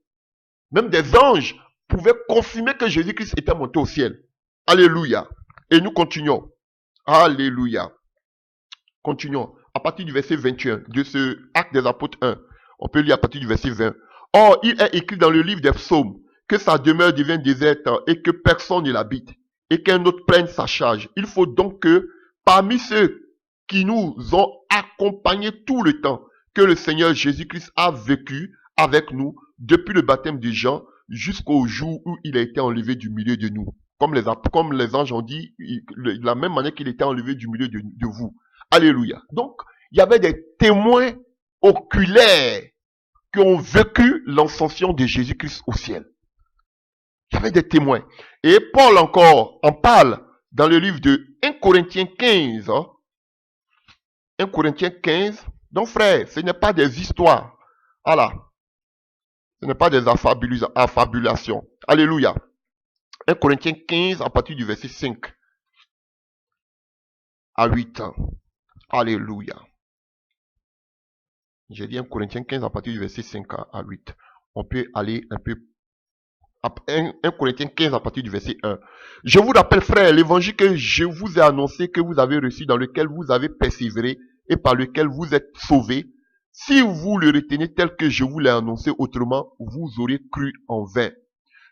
Même des anges pouvaient confirmer que Jésus-Christ était monté au ciel. Alléluia. Et nous continuons. Alléluia. Continuons. À partir du verset 21 de ce Acte des Apôtres 1. On peut lire à partir du verset 20. Or, il est écrit dans le livre des psaumes que sa demeure devient déserte et que personne ne l'habite et qu'un autre prenne sa charge. Il faut donc que parmi ceux qui nous ont accompagnés tout le temps que le Seigneur Jésus-Christ a vécu avec nous depuis le baptême de Jean jusqu'au jour où il a été enlevé du milieu de nous. Comme les anges ont dit, de la même manière qu'il était enlevé du milieu de vous. Alléluia. Donc, il y avait des témoins oculaires qui ont vécu l'ascension de Jésus-Christ au ciel. Il y avait des témoins. Et Paul encore en parle dans le livre de 1 Corinthiens 15. 1 Corinthiens 15. Donc frère, ce n'est pas des histoires. Voilà. Ce n'est pas des affabulations. Alléluia. 1 Corinthiens 15 à partir du verset 5 à 8. Alléluia. J'ai dit 1 Corinthiens 15 à partir du verset 5 à 8. On peut aller un peu 1 Corinthiens 15 à partir du verset 1. Je vous rappelle, frères, l'évangile que je vous ai annoncé, que vous avez reçu, dans lequel vous avez persévéré et par lequel vous êtes sauvés. Si vous le retenez tel que je vous l'ai annoncé, autrement, vous aurez cru en vain.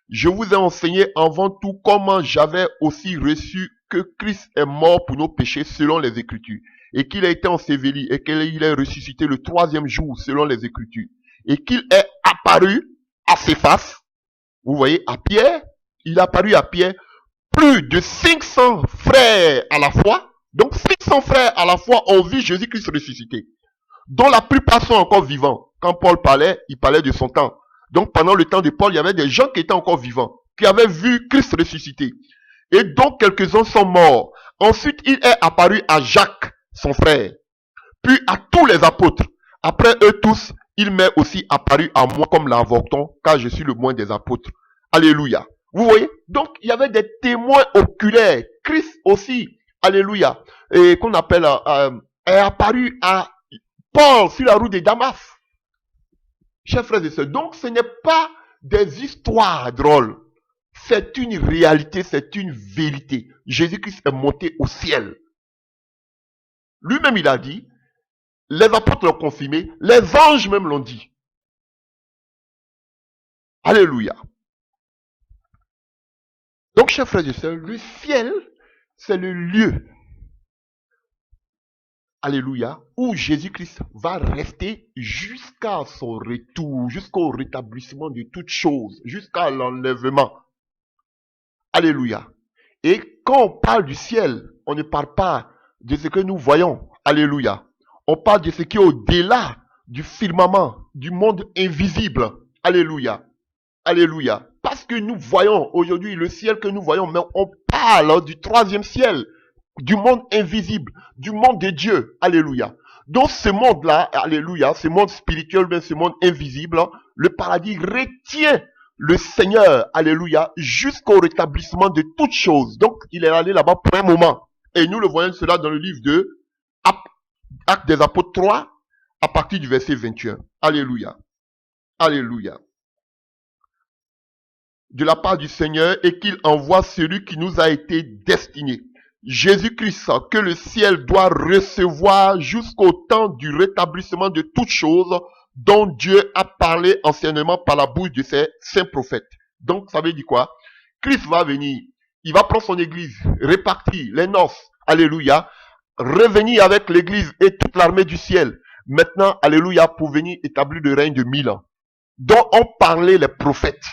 Je vous ai enseigné avant tout comment j'avais aussi reçu que Christ est mort pour nos péchés selon les Écritures, et qu'il a été enseveli, et qu'il est ressuscité le troisième jour selon les Écritures, et qu'il est apparu à ses faces. Vous voyez, à Pierre, il est apparu à Pierre, plus de 500 frères à la fois. Donc 500 frères à la fois ont vu Jésus-Christ ressuscité, dont la plupart sont encore vivants. Quand Paul parlait, il parlait de son temps. Donc pendant le temps de Paul, il y avait des gens qui étaient encore vivants, qui avaient vu Christ ressuscité. Et donc quelques-uns sont morts. Ensuite, il est apparu à Jacques, son frère, puis à tous les apôtres. Après eux tous, il m'est aussi apparu à moi comme l'avorton, car je suis le moins des apôtres. Alléluia. Vous voyez? Donc, il y avait des témoins oculaires. Christ aussi, alléluia, et qu'on appelle, est apparu à Paul sur la route de Damas. Chers frères et sœurs, donc ce n'est pas des histoires drôles. C'est une réalité, c'est une vérité. Jésus-Christ est monté au ciel. Lui-même, il a dit, les apôtres l'ont confirmé, les anges même l'ont dit. Alléluia. Donc, chers frères et sœurs, le ciel, c'est le lieu alléluia, où Jésus-Christ va rester jusqu'à son retour, jusqu'au rétablissement de toutes choses, jusqu'à l'enlèvement. Alléluia. Et quand on parle du ciel, on ne parle pas de ce que nous voyons. Alléluia. On parle de ce qui est au-delà du firmament, du monde invisible. Alléluia. Alléluia. Parce que nous voyons aujourd'hui le ciel que nous voyons, mais on parle du troisième ciel, du monde invisible, du monde de Dieu. Alléluia. Donc ce monde-là, alléluia, ce monde spirituel, ce monde invisible, le paradis retient le Seigneur, alléluia, jusqu'au rétablissement de toutes choses. Donc il est allé là-bas pour un moment. Et nous le voyons cela dans le livre de Actes des Apôtres 3, à partir du verset 21. Alléluia. Alléluia. De la part du Seigneur, et qu'il envoie celui qui nous a été destiné. Jésus-Christ, que le ciel doit recevoir jusqu'au temps du rétablissement de toutes choses dont Dieu a parlé anciennement par la bouche de ses saints prophètes. Donc, ça veut dire quoi? Christ va venir, il va prendre son église, répartir les noces, alléluia, revenir avec l'église et toute l'armée du ciel. Maintenant, alléluia, pour venir établir le règne de 1000 ans. Dont ont parlé les prophètes.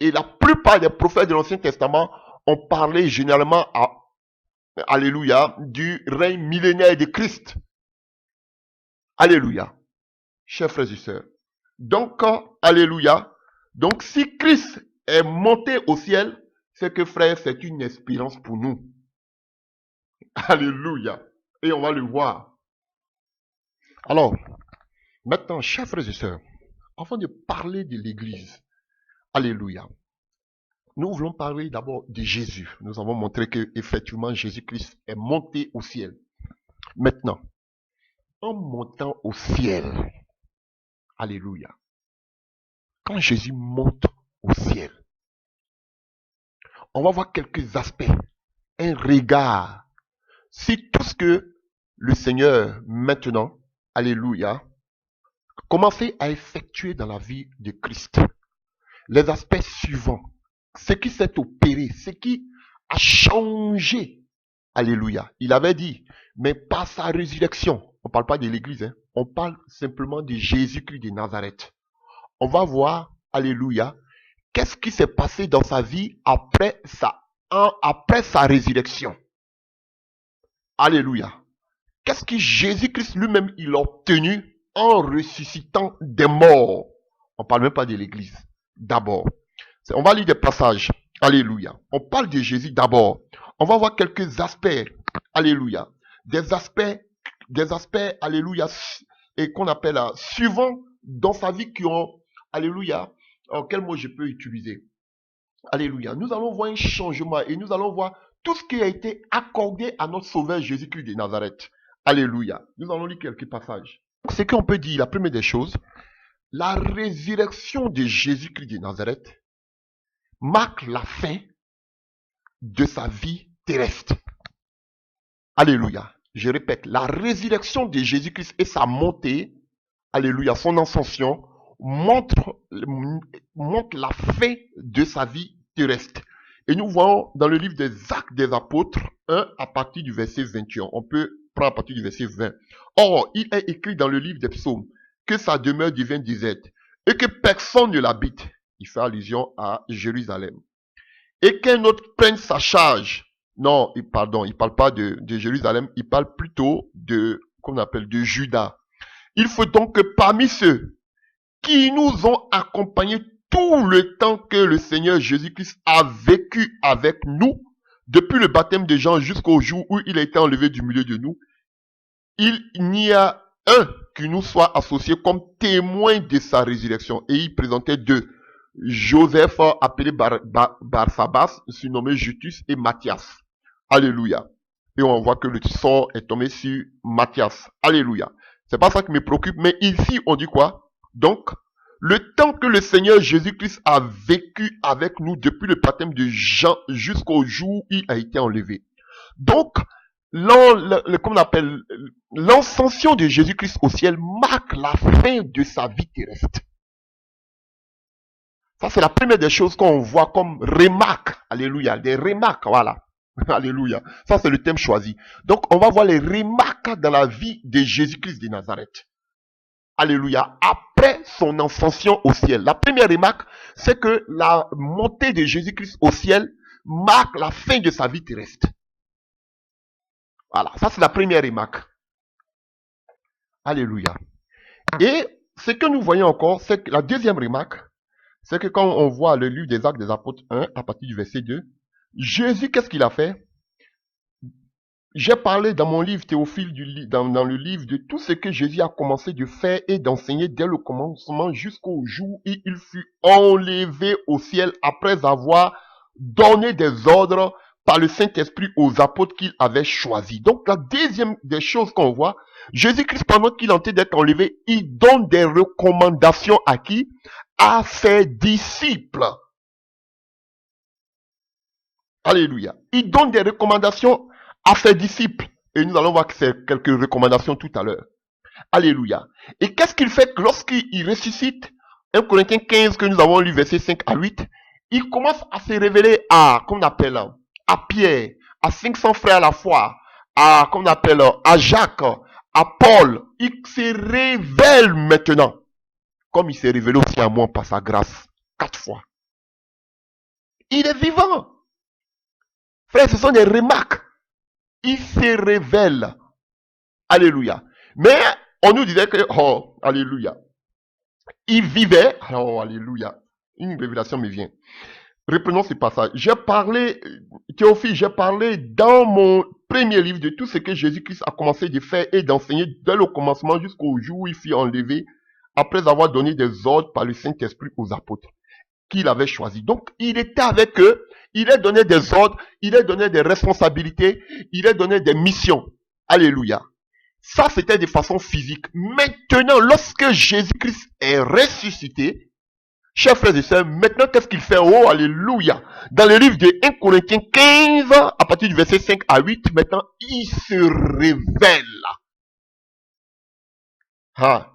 Et la plupart des prophètes de l'Ancien Testament ont parlé généralement, alléluia, du règne millénaire de Christ. Alléluia. Chers frères et sœurs. Donc, alléluia. Donc, si Christ est monté au ciel, c'est que, frère, c'est une espérance pour nous. Alléluia. Et on va le voir. Alors, maintenant, chers frères et sœurs, avant de parler de l'Église, alléluia, nous voulons parler d'abord de Jésus. Nous avons montré que, effectivement, Jésus-Christ est monté au ciel. Maintenant, en montant au ciel, alléluia, quand Jésus monte au ciel, on va voir quelques aspects, un regard, si tout ce que le Seigneur, maintenant, alléluia, commençait à effectuer dans la vie de Christ. Les aspects suivants, ce qui s'est opéré, ce qui a changé. Alléluia. Il avait dit, mais par sa résurrection, on ne parle pas de l'église, on parle simplement de Jésus-Christ de Nazareth. On va voir, alléluia, qu'est-ce qui s'est passé dans sa vie après sa résurrection. Alléluia. Qu'est-ce que Jésus-Christ lui-même il a obtenu en ressuscitant des morts. On ne parle même pas de l'église. D'abord. On va lire des passages. Alléluia. On parle de Jésus d'abord. On va voir quelques aspects. Alléluia. Des aspects, alléluia, et qu'on appelle suivants dans sa vie qui ont, alléluia, quel mot je peux utiliser? Alléluia. Nous allons voir un changement et nous allons voir tout ce qui a été accordé à notre Sauveur Jésus-Christ de Nazareth. Alléluia. Nous allons lire quelques passages. Ce qu'on peut dire, la première des choses, la résurrection de Jésus-Christ de Nazareth marque la fin de sa vie terrestre. Alléluia. Je répète, la résurrection de Jésus-Christ et sa montée, alléluia, son ascension, montre la fin de sa vie terrestre. Et nous voyons dans le livre des Actes des Apôtres 1 à partir du verset 21. On peut prendre à partir du verset 20. Or, il est écrit dans le livre des psaumes que sa demeure devient déserte et que personne ne l'habite. Il fait allusion à Jérusalem. Et qu'un autre prenne sa charge. Non, il parle pas de Jérusalem, il parle plutôt qu'on appelle de Juda. Il faut donc que parmi ceux qui nous ont accompagnés tout le temps que le Seigneur Jésus-Christ a vécu avec nous, depuis le baptême de Jean jusqu'au jour où il a été enlevé du milieu de nous, il n'y a un qui nous soit associé comme témoin de sa résurrection. Et il présentait deux. Joseph, appelé Barsabas, surnommé Jutus, et Matthias. Alléluia. Et on voit que le sort est tombé sur Matthias. Alléluia. C'est pas ça qui me préoccupe, mais ici on dit quoi? Donc, le temps que le Seigneur Jésus-Christ a vécu avec nous depuis le baptême de Jean jusqu'au jour où il a été enlevé. Donc, l'ascension de Jésus-Christ au ciel marque la fin de sa vie terrestre. Ça, c'est la première des choses qu'on voit comme remarque. Alléluia. Des remarques, voilà. Alléluia. Ça, c'est le thème choisi. Donc, on va voir les remarques dans la vie de Jésus-Christ de Nazareth. Alléluia. Après son ascension au ciel. La première remarque, c'est que la montée de Jésus-Christ au ciel marque la fin de sa vie terrestre. Voilà. Ça, c'est la première remarque. Alléluia. Et ce que nous voyons encore, c'est que la deuxième remarque, c'est que quand on voit le livre des Actes des Apôtres 1, à partir du verset 2, Jésus, qu'est-ce qu'il a fait? J'ai parlé dans mon livre Théophile, dans le livre, de tout ce que Jésus a commencé de faire et d'enseigner dès le commencement jusqu'au jour où il fut enlevé au ciel après avoir donné des ordres par le Saint-Esprit aux apôtres qu'il avait choisis. Donc la deuxième des choses qu'on voit, Jésus-Christ, pendant qu'il est en train d'être enlevé, il donne des recommandations à qui? À ses disciples. Alléluia. Il donne des recommandations à ses disciples. Et nous allons voir que c'est quelques recommandations tout à l'heure. Alléluia. Et qu'est-ce qu'il fait lorsqu'il ressuscite? 1 Corinthiens 15 que nous avons lu verset 5 à 8. Il commence à se révéler à, qu'on appelle, à Pierre, à 500 frères à la foi, à, qu'on appelle, à Jacques, à Paul. Il se révèle maintenant. Comme il s'est révélé aussi à moi par sa grâce. 4 fois. Il est vivant. Frère, ce sont des remarques. Il se révèle. Alléluia. Mais on nous disait que, oh, alléluia. Il vivait, oh, alléluia. Une révélation me vient. Reprenons ce passage. J'ai parlé, Théophile, j'ai parlé dans mon premier livre de tout ce que Jésus-Christ a commencé de faire et d'enseigner dès le commencement jusqu'au jour où il fut enlevé, après avoir donné des ordres par le Saint-Esprit aux apôtres qu'il avait choisis. Donc, il était avec eux, il a donné des ordres, il a donné des responsabilités, il a donné des missions. Alléluia. Ça, c'était de façon physique. Maintenant, lorsque Jésus-Christ est ressuscité, chers frères et sœurs, maintenant, qu'est-ce qu'il fait? Oh, alléluia. Dans le livre de 1 Corinthiens 15, à partir du verset 5 à 8, maintenant, il se révèle. Ah.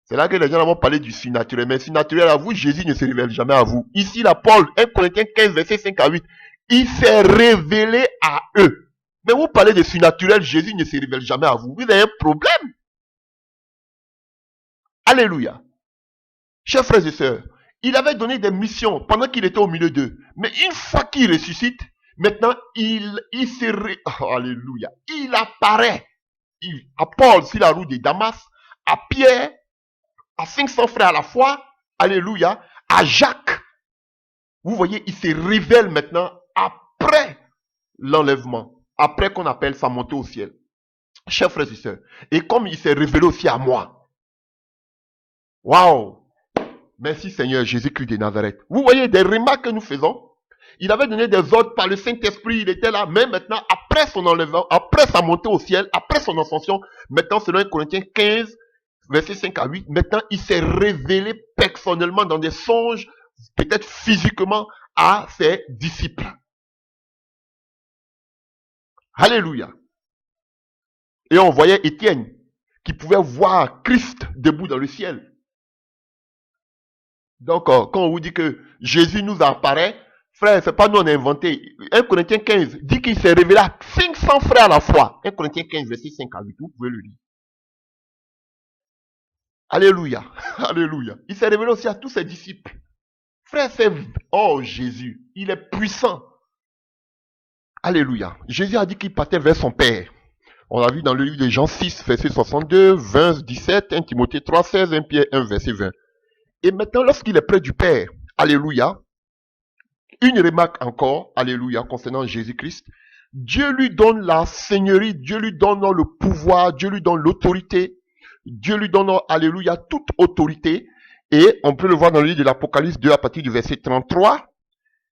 C'est là que les gens vont parler du surnaturel. Mais surnaturel à vous, Jésus ne se révèle jamais à vous. Ici, la Paul, 1 Corinthiens 15, verset 5 à 8, il s'est révélé à eux. Mais vous parlez de surnaturel, Jésus ne se révèle jamais à vous. Vous avez un problème. Alléluia. Chers frères et sœurs, il avait donné des missions pendant qu'il était au milieu d'eux. Mais une fois qu'il ressuscite, maintenant, alléluia. Il apparaît. À Paul, sur la route de Damas, à Pierre, à 500 frères à la fois, alléluia, à Jacques. Vous voyez, il se révèle maintenant après l'enlèvement, après qu'on appelle sa montée au ciel. Chers frères et sœurs, et comme il s'est révélé aussi à moi. Waouh! Merci Seigneur Jésus-Christ de Nazareth. Vous voyez des remarques que nous faisons. Il avait donné des ordres par le Saint-Esprit, il était là, mais maintenant, après son enlèvement, après sa montée au ciel, après son ascension, maintenant selon 1 Corinthiens 15, verset 5 à 8, maintenant il s'est révélé personnellement dans des songes, peut-être physiquement, à ses disciples. Alléluia. Et on voyait Étienne, qui pouvait voir Christ debout dans le ciel. Donc, quand on vous dit que Jésus nous apparaît, frère, c'est pas nous on a inventé. 1 Corinthiens 15 dit qu'il s'est révélé à 500 frères à la fois. 1 Corinthiens 15, verset 5 à 8, vous pouvez le lire. Alléluia. Alléluia. Il s'est révélé aussi à tous ses disciples. Frère, c'est... Oh, Jésus, il est puissant. Alléluia. Jésus a dit qu'il partait vers son Père. On l'a vu dans le livre de Jean 6, verset 62, 20, 17, 1 Timothée 3, 16, 1 Pierre 1, verset 20. Et maintenant, lorsqu'il est près du Père, alléluia, une remarque encore, alléluia, concernant Jésus-Christ, Dieu lui donne la seigneurie, Dieu lui donne le pouvoir, Dieu lui donne l'autorité, Dieu lui donne, alléluia, toute autorité. Et on peut le voir dans le livre de l'Apocalypse 2 à partir du verset 33.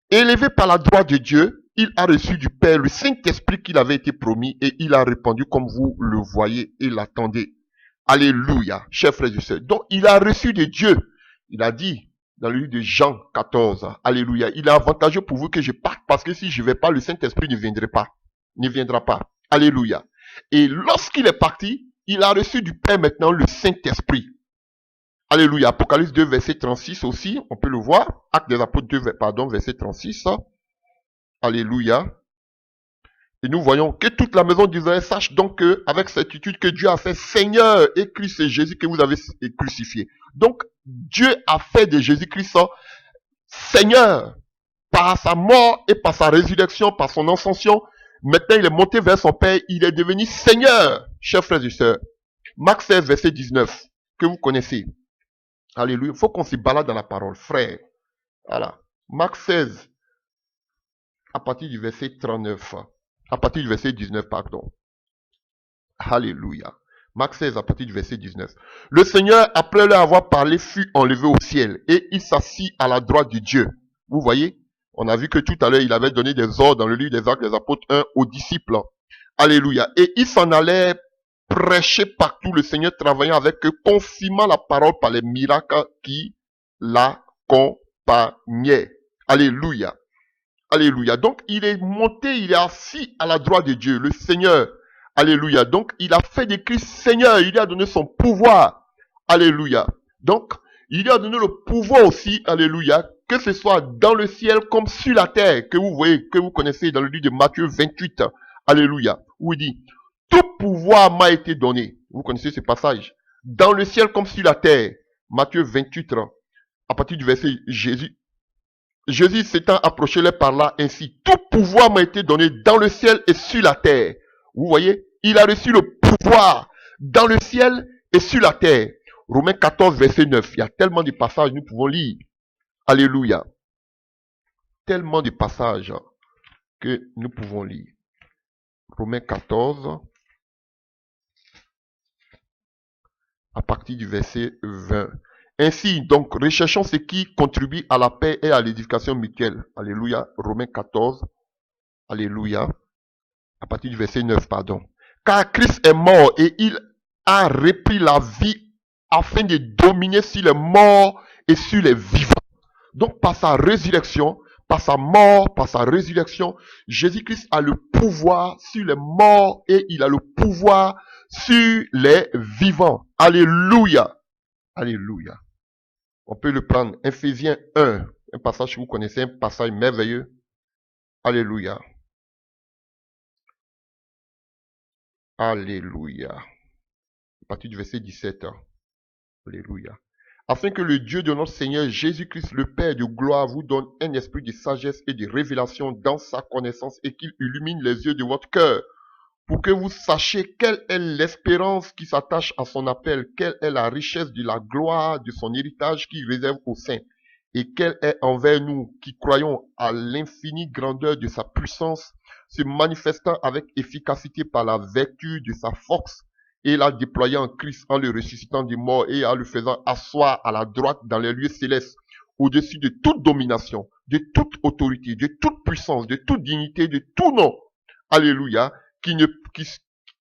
Élevé par la droite de Dieu, il a reçu du Père le Saint-Esprit qu'il avait été promis et il a répandu comme vous le voyez et l'attendez. Alléluia, chers frères et sœurs. Donc, il a reçu de Dieu. Il a dit dans le livre de Jean 14, alléluia, il est avantageux pour vous que je parte parce que si je ne vais pas, le Saint-Esprit ne viendra pas. Alléluia. Et lorsqu'il est parti, il a reçu du Père maintenant le Saint-Esprit. Alléluia. Apocalypse 2, verset 36 aussi, on peut le voir. Actes des Apôtres 2, verset 36. Alléluia. Et nous voyons que toute la maison d'Israël sache donc que, avec certitude que Dieu a fait Seigneur et Christ, c'est Jésus que vous avez crucifié. Donc, Dieu a fait de Jésus-Christ Seigneur par sa mort et par sa résurrection, par son ascension. Maintenant, il est monté vers son Père, il est devenu Seigneur, chers frères et sœurs. Marc 16, verset 19, que vous connaissez. Alléluia. Il faut qu'on s'y balade dans la parole, frère. Voilà. Marc 16, à partir du verset 39. À partir du verset 19, pardon. Alléluia. Marc 16, à partir du verset 19. Le Seigneur, après leur avoir parlé, fut enlevé au ciel et il s'assit à la droite de Dieu. Vous voyez? On a vu que tout à l'heure, il avait donné des ordres dans le livre des Actes des Apôtres 1 aux disciples. Alléluia. Et il s'en allait prêcher partout, le Seigneur travaillant avec eux, confirmant la parole par les miracles qui l'accompagnaient. Alléluia. Alléluia. Donc, il est monté, il est assis à la droite de Dieu, le Seigneur. Alléluia. Donc, il a fait de Christ Seigneur, il lui a donné son pouvoir. Alléluia. Donc, il lui a donné le pouvoir aussi, alléluia, que ce soit dans le ciel comme sur la terre, que vous voyez, que vous connaissez dans le livre de Matthieu 28. Alléluia. Où il dit, tout pouvoir m'a été donné. Vous connaissez ce passage. Dans le ciel comme sur la terre. Matthieu 28, à partir du verset Jésus s'étant approché là par là ainsi. Tout pouvoir m'a été donné dans le ciel et sur la terre. Vous voyez, il a reçu le pouvoir dans le ciel et sur la terre. Romains 14, verset 9. Il y a tellement de passages, nous pouvons lire. Alléluia. Tellement de passages que nous pouvons lire. Romains 14, à partir du verset 20. Ainsi, donc, recherchons ce qui contribue à la paix et à l'édification mutuelle. Alléluia. Romains 14. Alléluia. À partir du verset 9, pardon. Car Christ est mort et il a repris la vie afin de dominer sur les morts et sur les vivants. Donc, par sa résurrection, par sa mort, par sa résurrection, Jésus-Christ a le pouvoir sur les morts et il a le pouvoir sur les vivants. Alléluia. Alléluia. On peut le prendre. Ephésiens 1, un passage que vous connaissez, un passage merveilleux. Alléluia. Alléluia. À partir du verset 17. Alléluia. Afin que le Dieu de notre Seigneur Jésus-Christ, le Père de gloire, vous donne un esprit de sagesse et de révélation dans sa connaissance et qu'il illumine les yeux de votre cœur pour que vous sachiez quelle est l'espérance qui s'attache à son appel, quelle est la richesse de la gloire de son héritage qui réserve aux saints, et quelle est envers nous qui croyons à l'infinie grandeur de sa puissance, se manifestant avec efficacité par la vertu de sa force, et l'a déployé en Christ en le ressuscitant des morts et en le faisant asseoir à la droite dans les lieux célestes, au-dessus de toute domination, de toute autorité, de toute puissance, de toute dignité, de tout nom. Alléluia.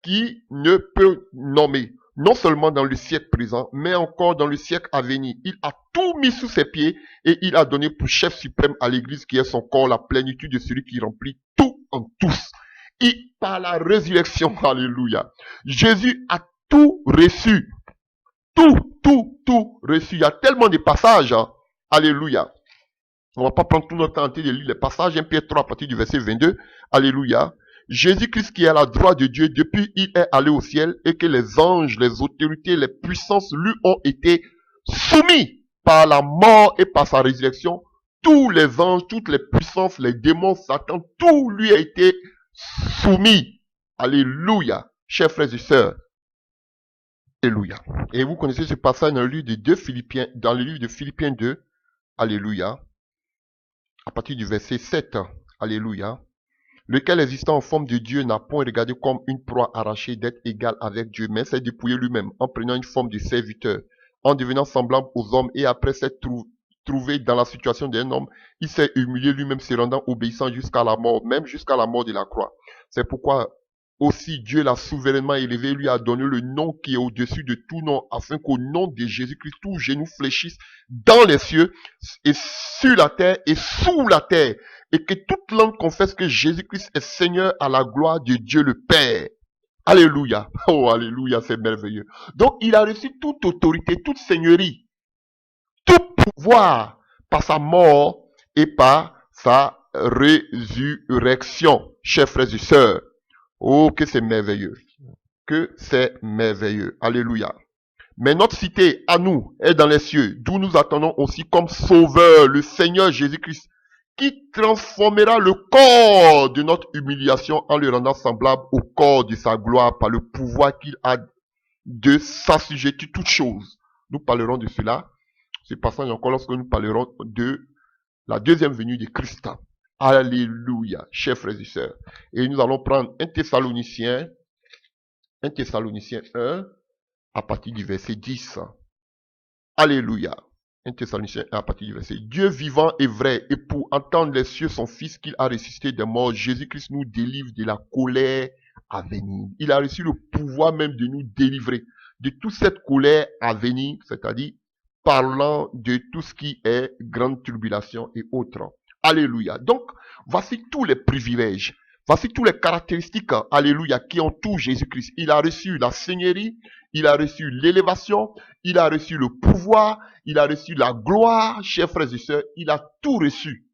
Qui ne peut nommer, non seulement dans le siècle présent, mais encore dans le siècle à venir. Il a tout mis sous ses pieds et il a donné pour chef suprême à l'Église qui est son corps, la plénitude de celui qui remplit tout en tous. Et par la résurrection, alléluia, Jésus a tout reçu. Tout reçu. Il y a tellement de passages, hein. Alléluia. On ne va pas prendre tout notre temps de lire les passages. 1 Pierre 3 à partir du verset 22. Alléluia. Jésus-Christ qui est à la droite de Dieu depuis il est allé au ciel et que les anges, les autorités, les puissances lui ont été soumis par la mort et par sa résurrection. Tous les anges, toutes les puissances, les démons, Satan, tout lui a été soumis. Alléluia. Chers frères et sœurs. Alléluia. Et vous connaissez ce passage dans le livre de Philippiens, dans le livre de Philippiens 2. Alléluia. À partir du verset 7. Alléluia. Lequel existant en forme de Dieu n'a point regardé comme une proie arrachée d'être égal avec Dieu, mais s'est dépouillé lui-même en prenant une forme de serviteur, en devenant semblable aux hommes et après s'être trouvé dans la situation d'un homme, il s'est humilié lui-même se rendant obéissant jusqu'à la mort, même jusqu'à la mort de la croix. C'est pourquoi aussi Dieu l'a souverainement élevé, lui a donné le nom qui est au-dessus de tout nom, afin qu'au nom de Jésus-Christ, tout genou fléchisse dans les cieux et sur la terre et sous la terre, et que toute langue confesse que Jésus-Christ est Seigneur à la gloire de Dieu le Père. Alléluia. Oh, alléluia, c'est merveilleux. Donc, il a reçu toute autorité, toute seigneurie, tout pouvoir par sa mort et par sa résurrection. Chers frères et sœurs, Oh, que c'est merveilleux. Que c'est merveilleux. Alléluia. Mais notre cité, à nous, est dans les cieux, d'où nous attendons aussi comme sauveur le Seigneur Jésus-Christ, qui transformera le corps de notre humiliation en le rendant semblable au corps de sa gloire par le pouvoir qu'il a de s'assujettir toutes choses. Nous parlerons de cela, ce passage encore lorsque nous parlerons de la deuxième venue de Christ. Alléluia, chers frères et sœurs. Et nous allons prendre 1 Thessaloniciens 1 à partir du verset 10. Alléluia. 1 Thessaloniciens 1 à partir du verset. Dieu vivant et vrai, et pour entendre les cieux son Fils qu'il a ressuscité des morts, Jésus-Christ nous délivre de la colère à venir. Il a reçu le pouvoir même de nous délivrer de toute cette colère à venir, c'est-à-dire parlant de tout ce qui est grande tribulation et autres. Alléluia. Donc, voici tous les privilèges. Voici toutes les caractéristiques, alléluia, qui entourent Jésus-Christ. Il a reçu la seigneurie, il a reçu l'élévation, il a reçu le pouvoir, il a reçu la gloire, chers frères et sœurs, il a tout reçu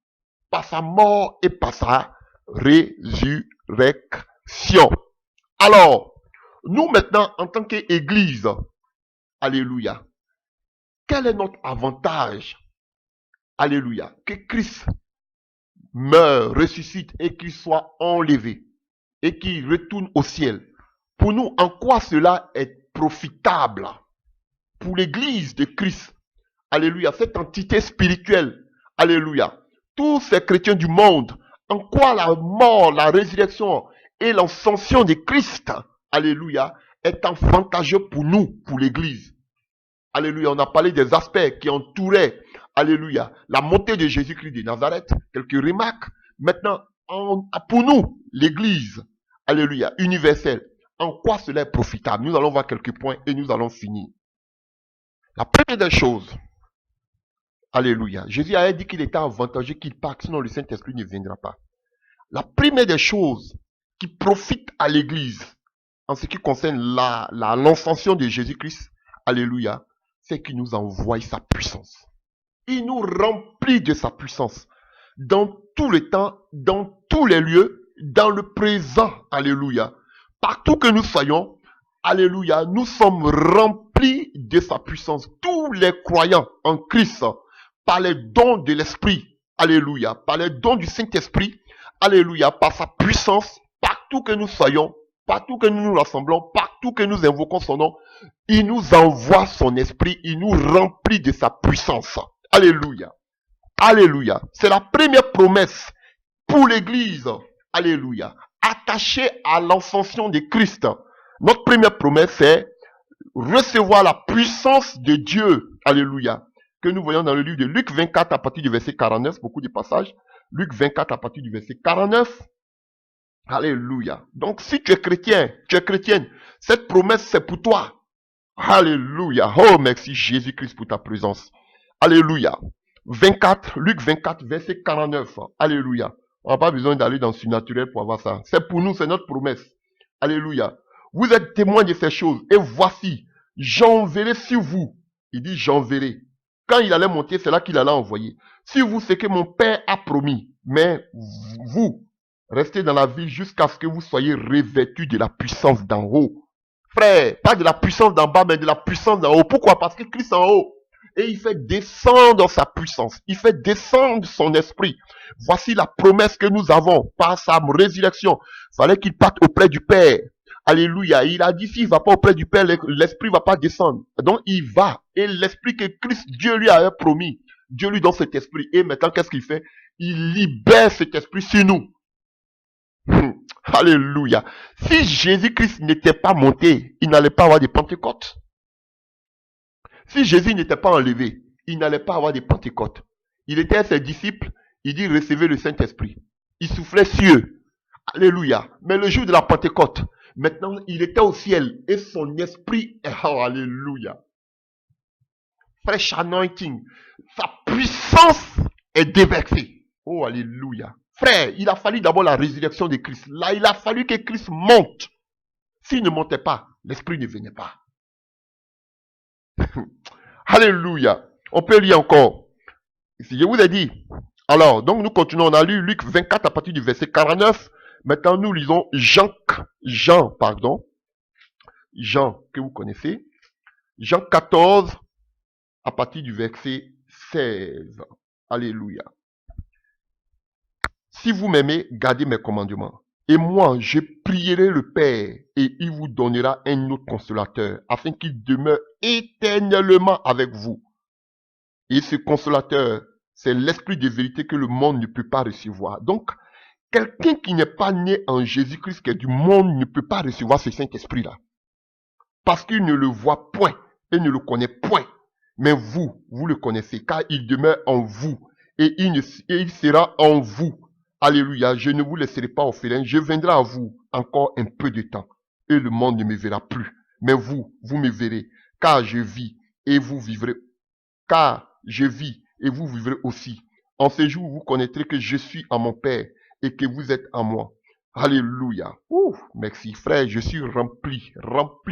par sa mort et par sa résurrection. Alors, nous maintenant, en tant qu'Église, alléluia, quel est notre avantage? Alléluia, que Christ meurt, ressuscite et qu'il soit enlevé et qu'il retourne au ciel. Pour nous, en quoi cela est profitable pour l'Église de Christ? Alléluia, cette entité spirituelle. Alléluia. Tous ces chrétiens du monde, en quoi la mort, la résurrection et l'ascension de Christ, alléluia, est avantageux pour nous, pour l'Église. Alléluia, on a parlé des aspects qui entouraient, alléluia, la montée de Jésus-Christ de Nazareth. Quelques remarques. Maintenant, pour nous, l'Église, alléluia, universelle, en quoi cela est profitable? Nous allons voir quelques points et nous allons finir. La première des choses, alléluia, Jésus a dit qu'il était avantageux qu'il parte, sinon le Saint-Esprit ne viendra pas. La première des choses qui profite à l'Église, en ce qui concerne l'ascension de Jésus-Christ, alléluia, c'est qu'il nous envoie sa puissance. Il nous remplit de sa puissance. Dans tout le temps, dans tous les lieux, dans le présent, alléluia. Partout que nous soyons, alléluia, nous sommes remplis de sa puissance. Tous les croyants en Christ, par les dons de l'Esprit, alléluia, par les dons du Saint-Esprit, alléluia, par sa puissance, partout que nous soyons, partout que nous nous rassemblons, partout que nous invoquons son nom, il nous envoie son esprit, il nous remplit de sa puissance. Alléluia. Alléluia. C'est la première promesse pour l'Église. Alléluia. Attachée à l'ascension de Christ. Notre première promesse, c'est recevoir la puissance de Dieu. Alléluia. Que nous voyons dans le livre de Luc 24 à partir du verset 49, beaucoup de passages. Luc 24 à partir du verset 49. Alléluia. Donc, si tu es chrétien, tu es chrétienne, cette promesse, c'est pour toi. Alléluia. Oh, merci Jésus-Christ pour ta présence. Alléluia. 24, Luc 24, verset 49. Alléluia. On n'a pas besoin d'aller dans le surnaturel pour avoir ça. C'est pour nous, c'est notre promesse. Alléluia. Vous êtes témoins de ces choses. Et voici, j'enverrai sur vous. Il dit j'enverrai. Quand il allait monter, c'est là qu'il allait envoyer. Sur vous, c'est que mon Père a promis. Mais vous, restez dans la ville jusqu'à ce que vous soyez revêtus de la puissance d'en haut. Frère, pas de la puissance d'en bas, mais de la puissance d'en haut. Pourquoi? Parce que Christ est en haut. Et il fait descendre sa puissance. Il fait descendre son esprit. Voici la promesse que nous avons par sa résurrection. Il fallait qu'il parte auprès du Père. Alléluia. Il a dit, s'il ne va pas auprès du Père, l'esprit ne va pas descendre. Donc il va. Et l'esprit que Christ, Dieu lui avait promis, Dieu lui donne cet esprit. Et maintenant, qu'est-ce qu'il fait? Il libère cet esprit sur nous. Alléluia. Si Jésus-Christ n'était pas monté, il n'allait pas avoir de Pentecôte. Si Jésus n'était pas enlevé, il n'allait pas avoir de Pentecôte. Il était à ses disciples, il dit recevez le Saint-Esprit. Il soufflait sur eux. Alléluia. Mais le jour de la Pentecôte, maintenant il était au ciel et son esprit, oh, alléluia. Fresh anointing. Sa puissance est déversée. Oh, alléluia. Frère, il a fallu d'abord la résurrection de Christ. Là, il a fallu que Christ monte. S'il ne montait pas, l'esprit ne venait pas. Alléluia. On peut lire encore. Si je vous ai dit. Alors, donc nous continuons. On a lu Luc 24 à partir du verset 49 Maintenant, nous lisons Jean, que vous connaissez. Jean 14, à partir du verset 16. Alléluia. Si vous m'aimez, gardez mes commandements. Et moi, je prierai le Père, et il vous donnera un autre consolateur, afin qu'il demeure éternellement avec vous. Et ce consolateur, c'est l'esprit de vérité que le monde ne peut pas recevoir. Donc, quelqu'un qui n'est pas né en Jésus-Christ, qui est du monde, ne peut pas recevoir ce Saint-Esprit-là. Parce qu'il ne le voit point et ne le connaît point. Mais vous, vous le connaissez, car il demeure en vous et il sera en vous. Alléluia, je ne vous laisserai pas orphelin, je viendrai à vous encore un peu de temps et le monde ne me verra plus. Mais vous, vous me verrez, car je vis et vous vivrez. Car je vis et vous vivrez aussi. En ce jour, vous connaîtrez que je suis en mon Père et que vous êtes en moi. Alléluia. Merci frère, je suis rempli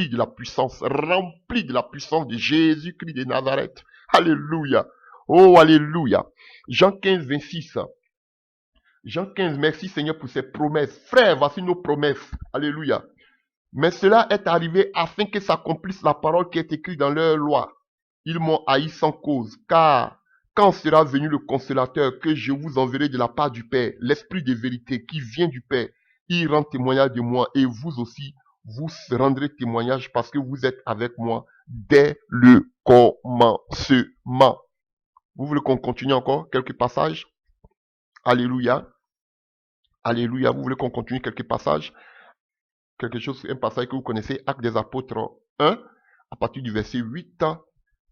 de la puissance, de Jésus-Christ de Nazareth. Alléluia. Oh, alléluia. Jean 15, 26. Jean 15, merci Seigneur pour ces promesses. Frère, voici nos promesses. Alléluia. Mais cela est arrivé afin que s'accomplisse la parole qui est écrite dans leur loi. Ils m'ont haï sans cause, car quand sera venu le consolateur que je vous enverrai de la part du Père, l'Esprit de vérité qui vient du Père, il rend témoignage de moi et vous aussi, vous rendrez témoignage parce que vous êtes avec moi dès le commencement. Vous voulez qu'on continue encore quelques passages? Alléluia. Alléluia. Vous voulez qu'on continue quelques passages? Un passage que vous connaissez, Actes des Apôtres 1, à partir du verset 8.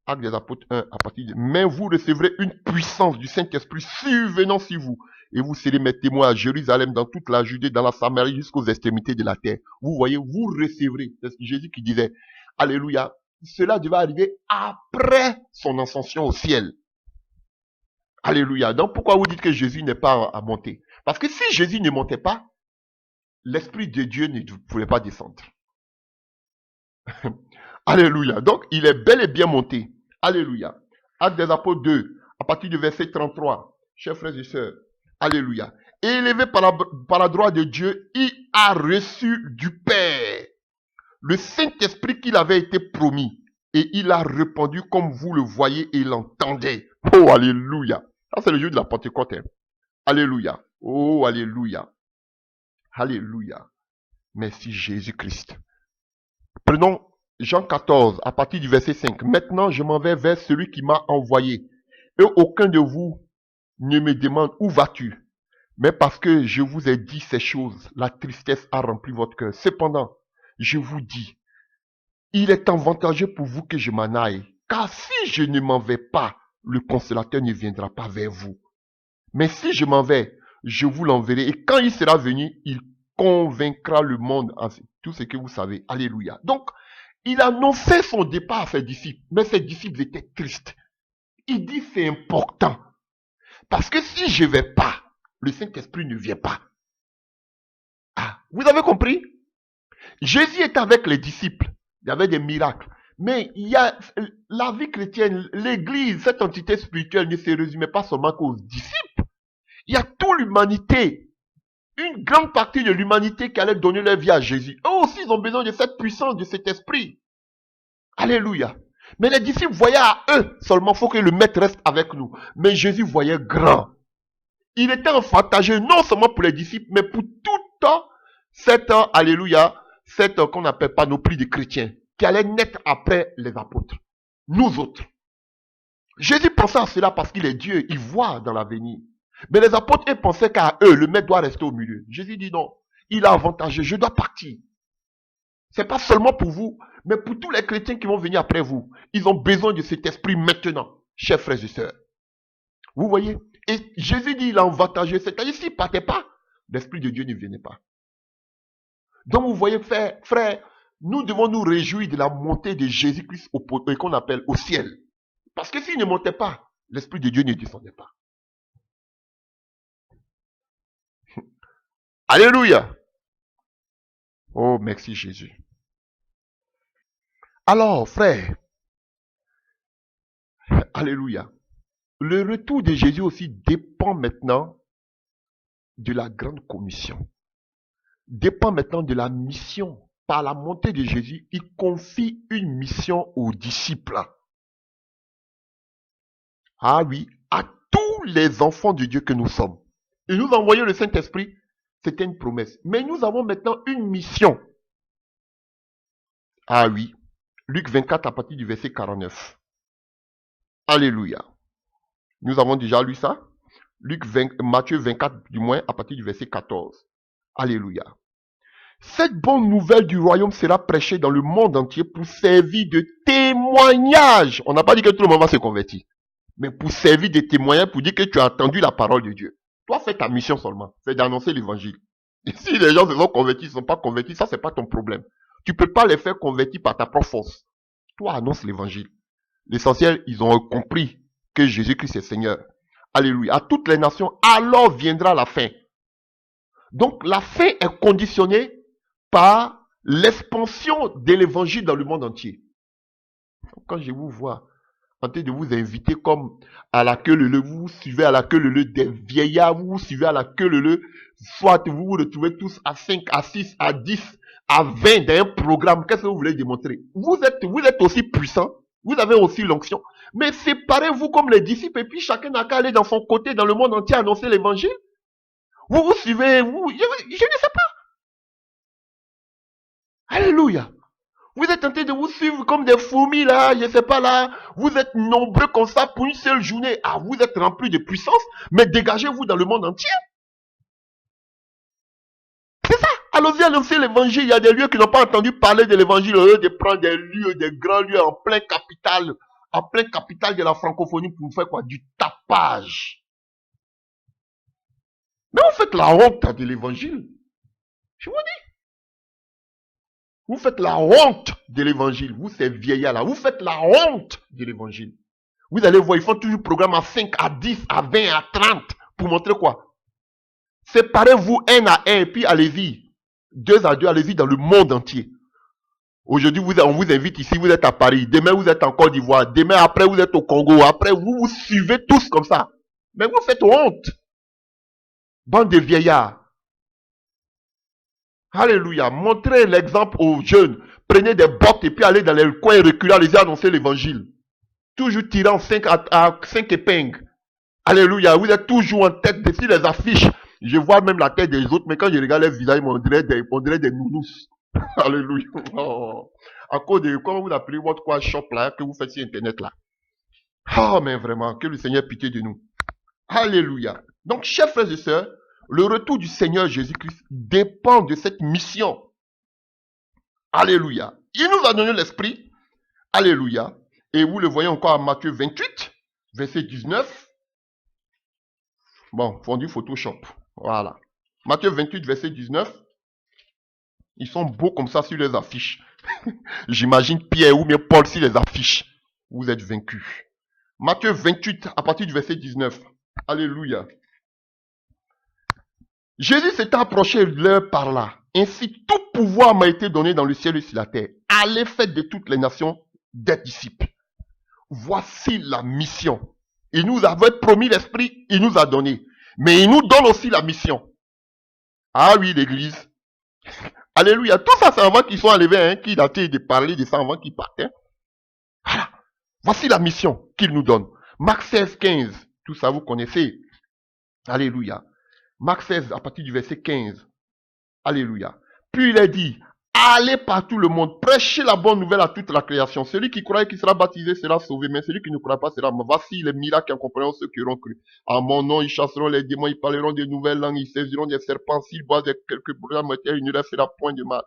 Actes des Apôtres 1, à partir de... Mais vous recevrez une puissance du Saint-Esprit survenant sur vous. Et vous serez mes témoins à Jérusalem, dans toute la Judée, dans la Samarie, jusqu'aux extrémités de la terre. Vous voyez, vous recevrez. C'est Jésus qui disait, alléluia, cela devait arriver après son ascension au ciel. Alléluia. Donc pourquoi vous dites que Jésus n'est pas à monter? Parce que si Jésus ne montait pas, l'Esprit de Dieu ne pouvait pas descendre. Alléluia. Donc il est bel et bien monté. Alléluia. Actes des Apôtres 2, à partir du verset 33. Chers frères et sœurs, alléluia. Élevé par la droite de Dieu, il a reçu du Père le Saint-Esprit qu'il avait été promis. Et il a répandu comme vous le voyez et l'entendez. Oh, alléluia. Ça, c'est le jour de la Pentecôte. Hein. Alléluia. Oh, alléluia. Alléluia. Merci Jésus-Christ. Prenons Jean 14, à partir du verset 5. Maintenant, je m'en vais vers celui qui m'a envoyé. Et aucun de vous ne me demande où vas-tu. Mais parce que je vous ai dit ces choses, la tristesse a rempli votre cœur. Cependant, je vous dis, il est avantageux pour vous que je m'en aille. Car si je ne m'en vais pas, le consolateur ne viendra pas vers vous. Mais si je m'en vais, je vous l'enverrai. Et quand il sera venu, il convaincra le monde en tout ce que vous savez. Alléluia. Donc, il annonçait son départ à ses disciples. Mais ses disciples étaient tristes. Il dit c'est important. Parce que si je ne vais pas, le Saint-Esprit ne vient pas. Ah, vous avez compris? Jésus est avec les disciples. Il y avait des miracles. Mais il y a la vie chrétienne, l'église, cette entité spirituelle ne se résumait pas seulement qu'aux disciples. Il y a toute l'humanité. Une grande partie de l'humanité qui allait donner leur vie à Jésus. Eux aussi, ils ont besoin de cette puissance, de cet esprit. Alléluia. Mais les disciples voyaient à eux seulement, il faut que le maître reste avec nous. Mais Jésus voyait grand. Il était avantageux non seulement pour les disciples, mais pour toute cette, alléluia, cette qu'on appelle panoplie de chrétiens, qui allait naître après les apôtres. Nous autres. Jésus pensait à cela parce qu'il est Dieu, il voit dans l'avenir. Mais les apôtres, ils pensaient qu'à eux, le maître doit rester au milieu. Jésus dit non, il est avantageux, je dois partir. C'est pas seulement pour vous, mais pour tous les chrétiens qui vont venir après vous. Ils ont besoin de cet esprit maintenant, chers frères et sœurs. Vous voyez? Et Jésus dit il est avantageux, c'est-à-dire s'il ne partait pas, l'esprit de Dieu ne venait pas. Donc vous voyez, frère, nous devons nous réjouir de la montée de Jésus-Christ qu'on appelle au ciel. Parce que s'il ne montait pas, l'esprit de Dieu ne descendait pas. Alléluia. Oh, merci Jésus. Alors, frère, alléluia. Le retour de Jésus aussi dépend maintenant de la grande commission. dépend maintenant de la mission. Par la montée de Jésus, il confie une mission aux disciples. Ah oui, à tous les enfants de Dieu que nous sommes. Il nous a envoyé le Saint-Esprit, c'était une promesse. Mais nous avons maintenant une mission. Ah oui, Luc 24 à partir du verset 49. Alléluia. Nous avons déjà lu ça. Matthieu 24 du moins à partir du verset 14. Alléluia. Cette bonne nouvelle du royaume sera prêchée dans le monde entier pour servir de témoignage. On n'a pas dit que tout le monde va se convertir, mais pour servir de témoignage, pour dire que tu as entendu la parole de Dieu. Toi, fais ta mission seulement, c'est d'annoncer l'évangile. Et si les gens se sont convertis, ils ne sont pas convertis, ça, c'est pas ton problème. Tu ne peux pas les faire convertir par ta propre force. Toi, annonce l'évangile. L'essentiel, ils ont compris que Jésus-Christ est Seigneur. Alléluia. À toutes les nations, alors viendra la fin. Donc, la fin est conditionnée par l'expansion de l'évangile dans le monde entier. Quand je vous vois en train de vous inviter comme à la queue leu, vous suivez à la queue leu des vieillards, vous suivez à la queue leu, soit vous vous retrouvez tous à 5, à 6, à 10, à 20 dans un programme. Qu'est-ce que vous voulez démontrer? Vous êtes aussi puissant, vous avez aussi l'onction, mais séparez-vous comme les disciples et puis chacun n'a qu'à aller dans son côté dans le monde entier annoncer l'évangile. Vous suivez, je ne sais pas. Alléluia. Vous êtes tenté de vous suivre comme des fourmis là, je ne sais pas là. Vous êtes nombreux comme ça pour une seule journée. Ah, vous êtes remplis de puissance, mais dégagez-vous dans le monde entier. C'est ça. Allons-y annoncer l'évangile. Il y a des lieux qui n'ont pas entendu parler de l'évangile. De prendre des lieux, des grands lieux en plein capital de la francophonie pour faire quoi? Du tapage. Mais vous faites la honte de l'évangile. Je vous dis. Vous faites la honte de l'évangile. Vous, ces vieillards-là, vous faites la honte de l'évangile. Vous allez voir, ils font toujours programme à 5, à 10, à 20, à 30. Pour montrer quoi? Séparez-vous un à un et puis allez-y. 2 à 2, allez-y dans le monde entier. Aujourd'hui, on vous invite ici, vous êtes à Paris. Demain, vous êtes en Côte d'Ivoire. Demain, après, vous êtes au Congo. Après, vous suivez tous comme ça. Mais vous faites honte. Bande de vieillards. Alléluia. Montrez l'exemple aux jeunes. Prenez des bottes et puis allez dans les coins reculés, allez annoncer l'évangile. Toujours tirant 5 à 5 épingles. Alléluia. Vous êtes toujours en tête de sur les affiches. Je vois même la tête des autres, mais quand je regarde les visages, on dirait des nounous. Alléluia. Oh. À cause de, comment vous appelez votre quoi shop là, que vous faites sur internet là. Ah, mais vraiment, que le Seigneur ait pitié de nous. Alléluia. Donc, chers frères et sœurs, le retour du Seigneur Jésus-Christ dépend de cette mission. Alléluia. Il nous a donné l'esprit. Alléluia. Et vous le voyez encore à Matthieu 28, verset 19. Bon, fondu Photoshop. Voilà. Matthieu 28, verset 19. Ils sont beaux comme ça sur les affiches. J'imagine Pierre ou bien Paul sur les affiches. Vous êtes vaincus. Matthieu 28, à partir du verset 19. Alléluia. Jésus s'est approché de leur par là. Ainsi, tout pouvoir m'a été donné dans le ciel et sur la terre. Allez, faites de toutes les nations des disciples. Voici la mission. Il nous avait promis l'esprit, il nous a donné. Mais il nous donne aussi la mission. Ah oui, l'église. Alléluia. Tout ça, c'est avant qu'ils soient enlevés, hein, qu'il a été de parler de ça avant qu'ils partent. Hein. Voilà. Voici la mission qu'il nous donne. Marc 16, 15. Tout ça, vous connaissez. Alléluia. Marc 16, à partir du verset 15. Alléluia. Puis il a dit, allez par tout le monde, prêchez la bonne nouvelle à toute la création. Celui qui croit et qui sera baptisé sera sauvé, mais celui qui ne croit pas sera mort. Voici les miracles qui accompagneront ceux qui auront cru. En mon nom, ils chasseront les démons, ils parleront de nouvelles langues, ils saisiront des serpents, s'ils boivent quelques programmes mortels, il ne leur fera point de mal.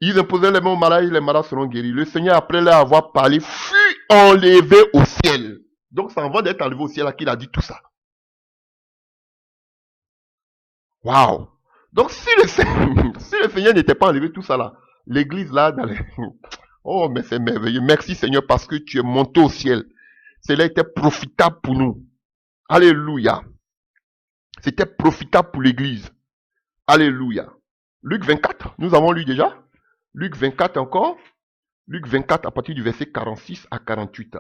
Ils imposeront les mains aux malades et les malades seront guéris. Le Seigneur, après leur avoir parlé, fut enlevé au ciel. Donc c'est avant d'être enlevé au ciel qu'il a dit tout ça. Waouh! Donc si le Seigneur n'était pas enlevé tout ça là, l'église là, oh mais c'est merveilleux. Merci Seigneur parce que tu es monté au ciel. Cela était profitable pour nous. Alléluia. C'était profitable pour l'église. Alléluia. Luc 24, nous avons lu déjà. Luc 24 encore. Luc 24 à partir du verset 46 à 48.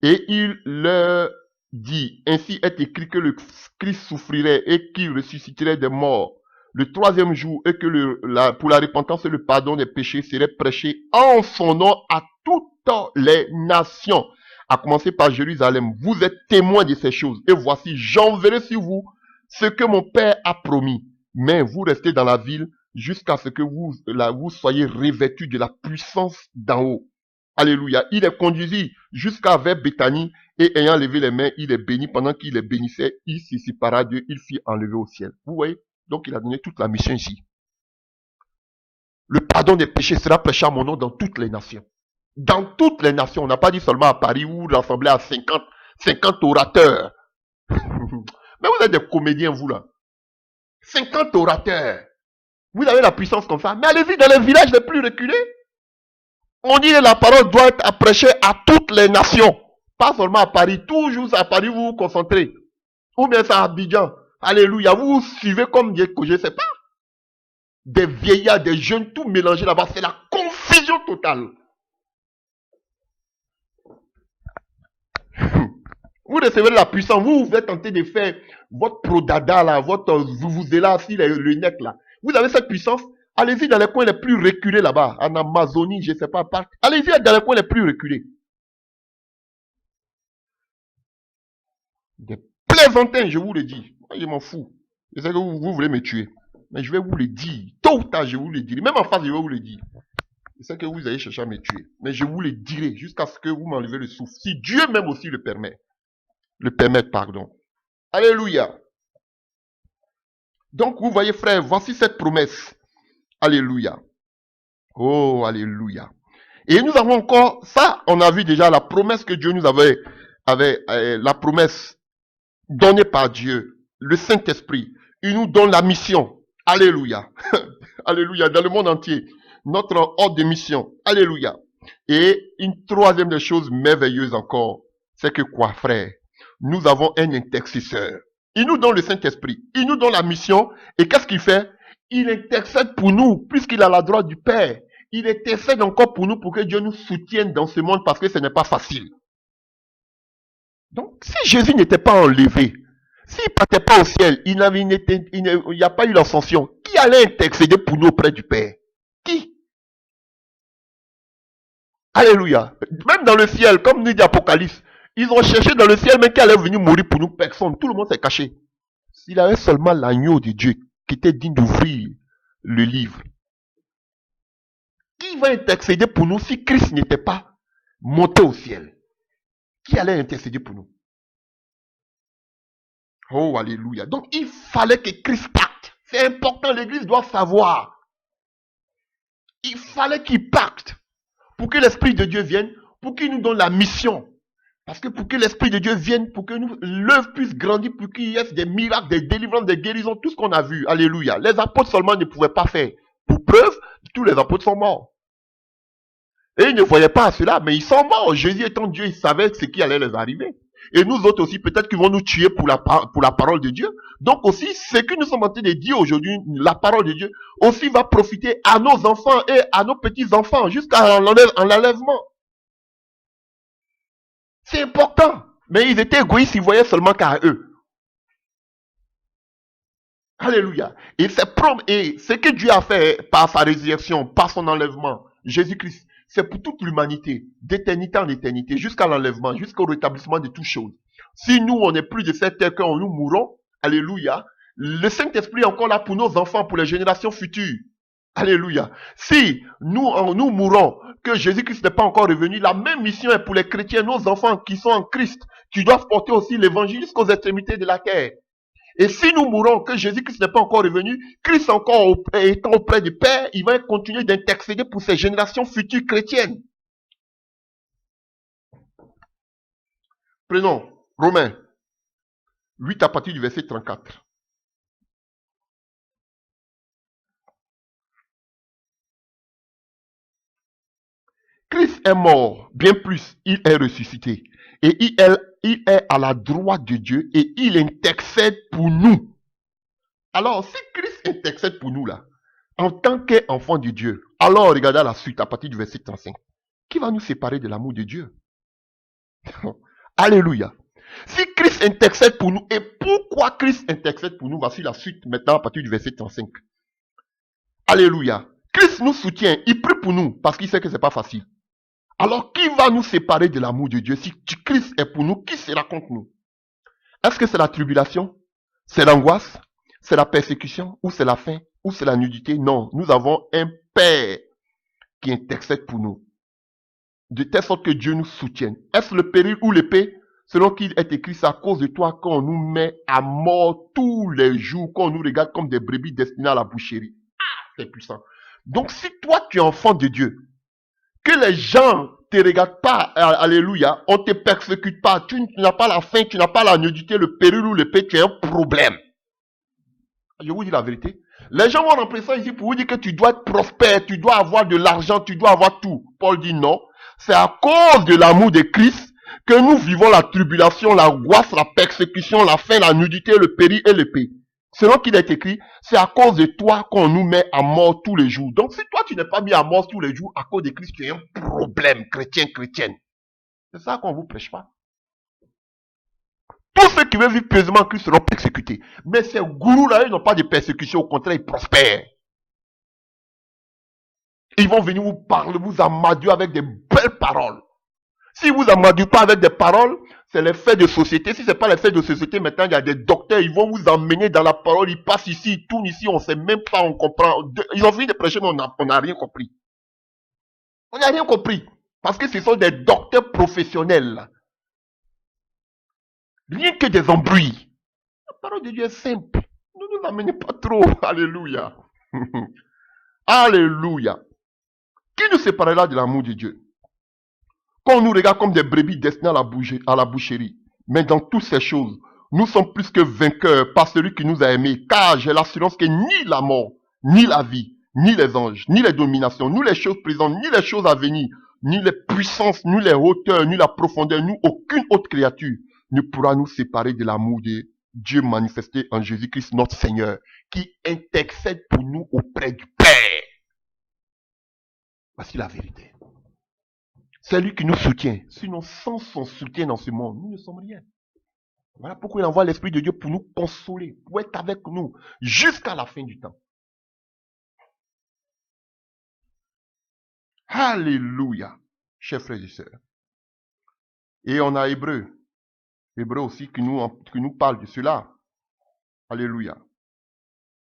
Et il leur dit, ainsi est écrit que le Christ souffrirait et qu'il ressusciterait des morts le troisième jour et que pour la repentance et le pardon des péchés serait prêché en son nom à toutes les nations, à commencer par Jérusalem. Vous êtes témoins de ces choses. Et voici, j'enverrai sur vous ce que mon Père a promis. Mais vous restez dans la ville jusqu'à ce que vous soyez revêtus de la puissance d'en haut. Alléluia. Il est conduit jusqu'à vers Béthanie et ayant levé les mains, il est béni. Pendant qu'il les bénissait, il se sépara d'eux, il fut enlevé au ciel. Vous voyez? Donc il a donné toute la mission ici. Le pardon des péchés sera prêché à mon nom dans toutes les nations. Dans toutes les nations. On n'a pas dit seulement à Paris où rassemblé à 50 orateurs. Mais vous êtes des comédiens, vous là. 50 orateurs. Vous avez la puissance comme ça. Mais allez-y dans les villages les plus reculés. On dit que la parole doit être prêchée à toutes les nations. Pas seulement à Paris. Toujours à Paris, vous vous concentrez. Ou bien ça à Abidjan. Alléluia. Vous suivez comme Dieu, je ne sais pas. Des vieillards, des jeunes, tout mélangé là-bas. C'est la confusion totale. Vous recevez la puissance. Vous êtes tenté de faire votre prodada là, votre vous-vous-là, le net là. Vous avez cette puissance. Allez-y dans les coins les plus reculés là-bas. En Amazonie, je ne sais pas. Allez-y dans les coins les plus reculés. Des plaisantins, je vous le dis. Moi, je m'en fous. Je sais que vous voulez me tuer. Mais je vais vous le dire. Tôt ou tard, je vous le dirai. Même en face, je vais vous le dire. Je sais que vous allez chercher à me tuer. Mais je vous le dirai jusqu'à ce que vous m'enlevez le souffle. Si Dieu même aussi le permet. Le permettre, pardon. Alléluia. Donc, vous voyez, frère, voici cette promesse. Alléluia. Oh, alléluia. Et nous avons encore, ça, on a vu déjà la promesse que Dieu nous avait la promesse donnée par Dieu, le Saint-Esprit. Il nous donne la mission. Alléluia. Alléluia. Dans le monde entier. Notre ordre de mission. Alléluia. Et une troisième des choses merveilleuses encore, c'est que quoi, frère? Nous avons un intercesseur. Il nous donne le Saint-Esprit. Il nous donne la mission. Et qu'est-ce qu'il fait? Il intercède pour nous, puisqu'il a la droite du Père. Il intercède encore pour nous, pour que Dieu nous soutienne dans ce monde, parce que ce n'est pas facile. Donc, si Jésus n'était pas enlevé, s'il ne partait pas au ciel, il n'y a pas eu l'ascension, qui allait intercéder pour nous auprès du Père? Qui? Alléluia. Même dans le ciel, comme nous dit Apocalypse, ils ont cherché dans le ciel, mais qui allait venir mourir pour nous? Personne. Tout le monde s'est caché. S'il avait seulement l'agneau de Dieu qui était digne d'ouvrir le livre, qui va intercéder pour nous si Christ n'était pas monté au ciel? Qui allait intercéder pour nous? Oh, alléluia. Donc, il fallait que Christ parte. C'est important, l'église doit savoir. Il fallait qu'il parte pour que l'Esprit de Dieu vienne, pour qu'il nous donne la mission. Parce que pour que l'Esprit de Dieu vienne, pour que l'œuvre puisse grandir, pour qu'il y ait des miracles, des délivrances, des guérisons, tout ce qu'on a vu. Alléluia. Les apôtres seulement ne pouvaient pas faire. Pour preuve, tous les apôtres sont morts. Et ils ne voyaient pas cela, mais ils sont morts. Jésus étant Dieu, il savait ce qui allait les arriver. Et nous autres aussi, peut-être qu'ils vont nous tuer pour la parole de Dieu. Donc aussi, ce que nous sommes en train de dire aujourd'hui, la parole de Dieu, aussi va profiter à nos enfants et à nos petits-enfants, jusqu'à l'enlèvement. C'est important. Mais ils étaient égoïstes, ils voyaient seulement qu'à eux. Alléluia. Et ce que Dieu a fait par sa résurrection, par son enlèvement, Jésus-Christ, c'est pour toute l'humanité, d'éternité en éternité, jusqu'à l'enlèvement, jusqu'au rétablissement de toutes choses. Si nous, on n'est plus de cette terre quand nous mourons, alléluia, le Saint-Esprit est encore là pour nos enfants, pour les générations futures. Alléluia. Si nous mourons, que Jésus-Christ n'est pas encore revenu, la même mission est pour les chrétiens, nos enfants qui sont en Christ, qui doivent porter aussi l'évangile jusqu'aux extrémités de la terre. Et si nous mourons, que Jésus-Christ n'est pas encore revenu, Christ encore étant auprès du Père, il va continuer d'intercéder pour ces générations futures chrétiennes. Prenons Romains 8 à partir du verset 34. Christ est mort, bien plus, il est ressuscité. Et il est à la droite de Dieu et il intercède pour nous. Alors, si Christ intercède pour nous là, en tant qu'enfant de Dieu, alors regardez la suite à partir du verset 35. Qui va nous séparer de l'amour de Dieu? Alléluia. Si Christ intercède pour nous, et pour quoi Christ intercède pour nous? Voici la suite maintenant à partir du verset 35. Alléluia. Christ nous soutient, il prie pour nous parce qu'il sait que c'est pas facile. Alors qui va nous séparer de l'amour de Dieu? Si Christ est pour nous, qui sera contre nous? Est-ce que c'est la tribulation? C'est l'angoisse? C'est la persécution? Ou c'est la faim? Ou c'est la nudité? Non, nous avons un Père qui intercède pour nous. De telle sorte que Dieu nous soutienne. Est-ce le péril ou l'épée? Selon qu'il est écrit, c'est à cause de toi qu'on nous met à mort tous les jours, qu'on nous regarde comme des brebis destinées à la boucherie. Ah, c'est puissant. Donc si toi tu es enfant de Dieu, que les gens te regardent pas, alléluia, on te persécute pas, tu n'as pas la faim, tu n'as pas la nudité, le péril ou l'épée, tu as un problème. Je vous dis la vérité. Les gens vont remplir ça ici pour vous dire que tu dois être prospère, tu dois avoir de l'argent, tu dois avoir tout. Paul dit non. C'est à cause de l'amour de Christ que nous vivons la tribulation, l'angoisse, la persécution, la faim, la nudité, le péril et l'épée. Selon qu'il est écrit, c'est à cause de toi qu'on nous met à mort tous les jours. Donc si toi tu n'es pas mis à mort tous les jours à cause de Christ, tu as un problème chrétienne. C'est ça qu'on vous prêche pas. Tous ceux qui veulent vivre pieusement en Christ seront persécutés. Mais ces gourous-là, ils n'ont pas de persécution, au contraire, ils prospèrent. Ils vont venir vous parler, vous amadouer avec des belles paroles. Si vous amadouez pas avec des paroles, c'est les faits de société. Si ce n'est pas les faits de société, maintenant il y a des docteurs, ils vont vous emmener dans la parole, ils passent ici, ils tournent ici, on ne sait même pas, on comprend. Ils ont fini de prêcher, mais on n'a rien compris. On n'a rien compris. Parce que ce sont des docteurs professionnels. Rien que des embrouilles. La parole de Dieu est simple. Ne nous amenez pas trop. Alléluia. Alléluia. Qui nous séparera de l'amour de Dieu? Qu'on nous regarde comme des brebis destinées à la boucherie. Mais dans toutes ces choses, nous sommes plus que vainqueurs par celui qui nous a aimés. Car j'ai l'assurance que ni la mort, ni la vie, ni les anges, ni les dominations, ni les choses présentes, ni les choses à venir, ni les puissances, ni les hauteurs, ni la profondeur, ni aucune autre créature ne pourra nous séparer de l'amour de Dieu manifesté en Jésus-Christ notre Seigneur, qui intercède pour nous auprès du Père. Voici la vérité. C'est lui qui nous soutient. Sinon, sans son soutien dans ce monde, nous ne sommes rien. Voilà pourquoi il envoie l'Esprit de Dieu pour nous consoler, pour être avec nous jusqu'à la fin du temps. Alléluia, chers frères et sœurs. Et on a Hébreu aussi qui nous parle de cela. Alléluia.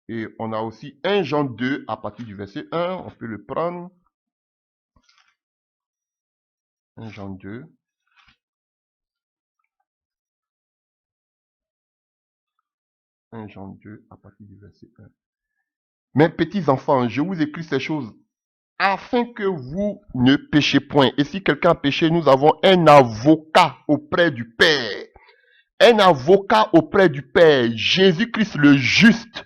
Et on a aussi 1 Jean 2 à partir du verset 1, on peut le prendre. 1 Jean 2. 1 Jean 2 à partir du verset 1. Mes petits enfants, je vous écris ces choses afin que vous ne péchez point. Et si quelqu'un a péché, nous avons un avocat auprès du Père. Un avocat auprès du Père, Jésus-Christ le juste,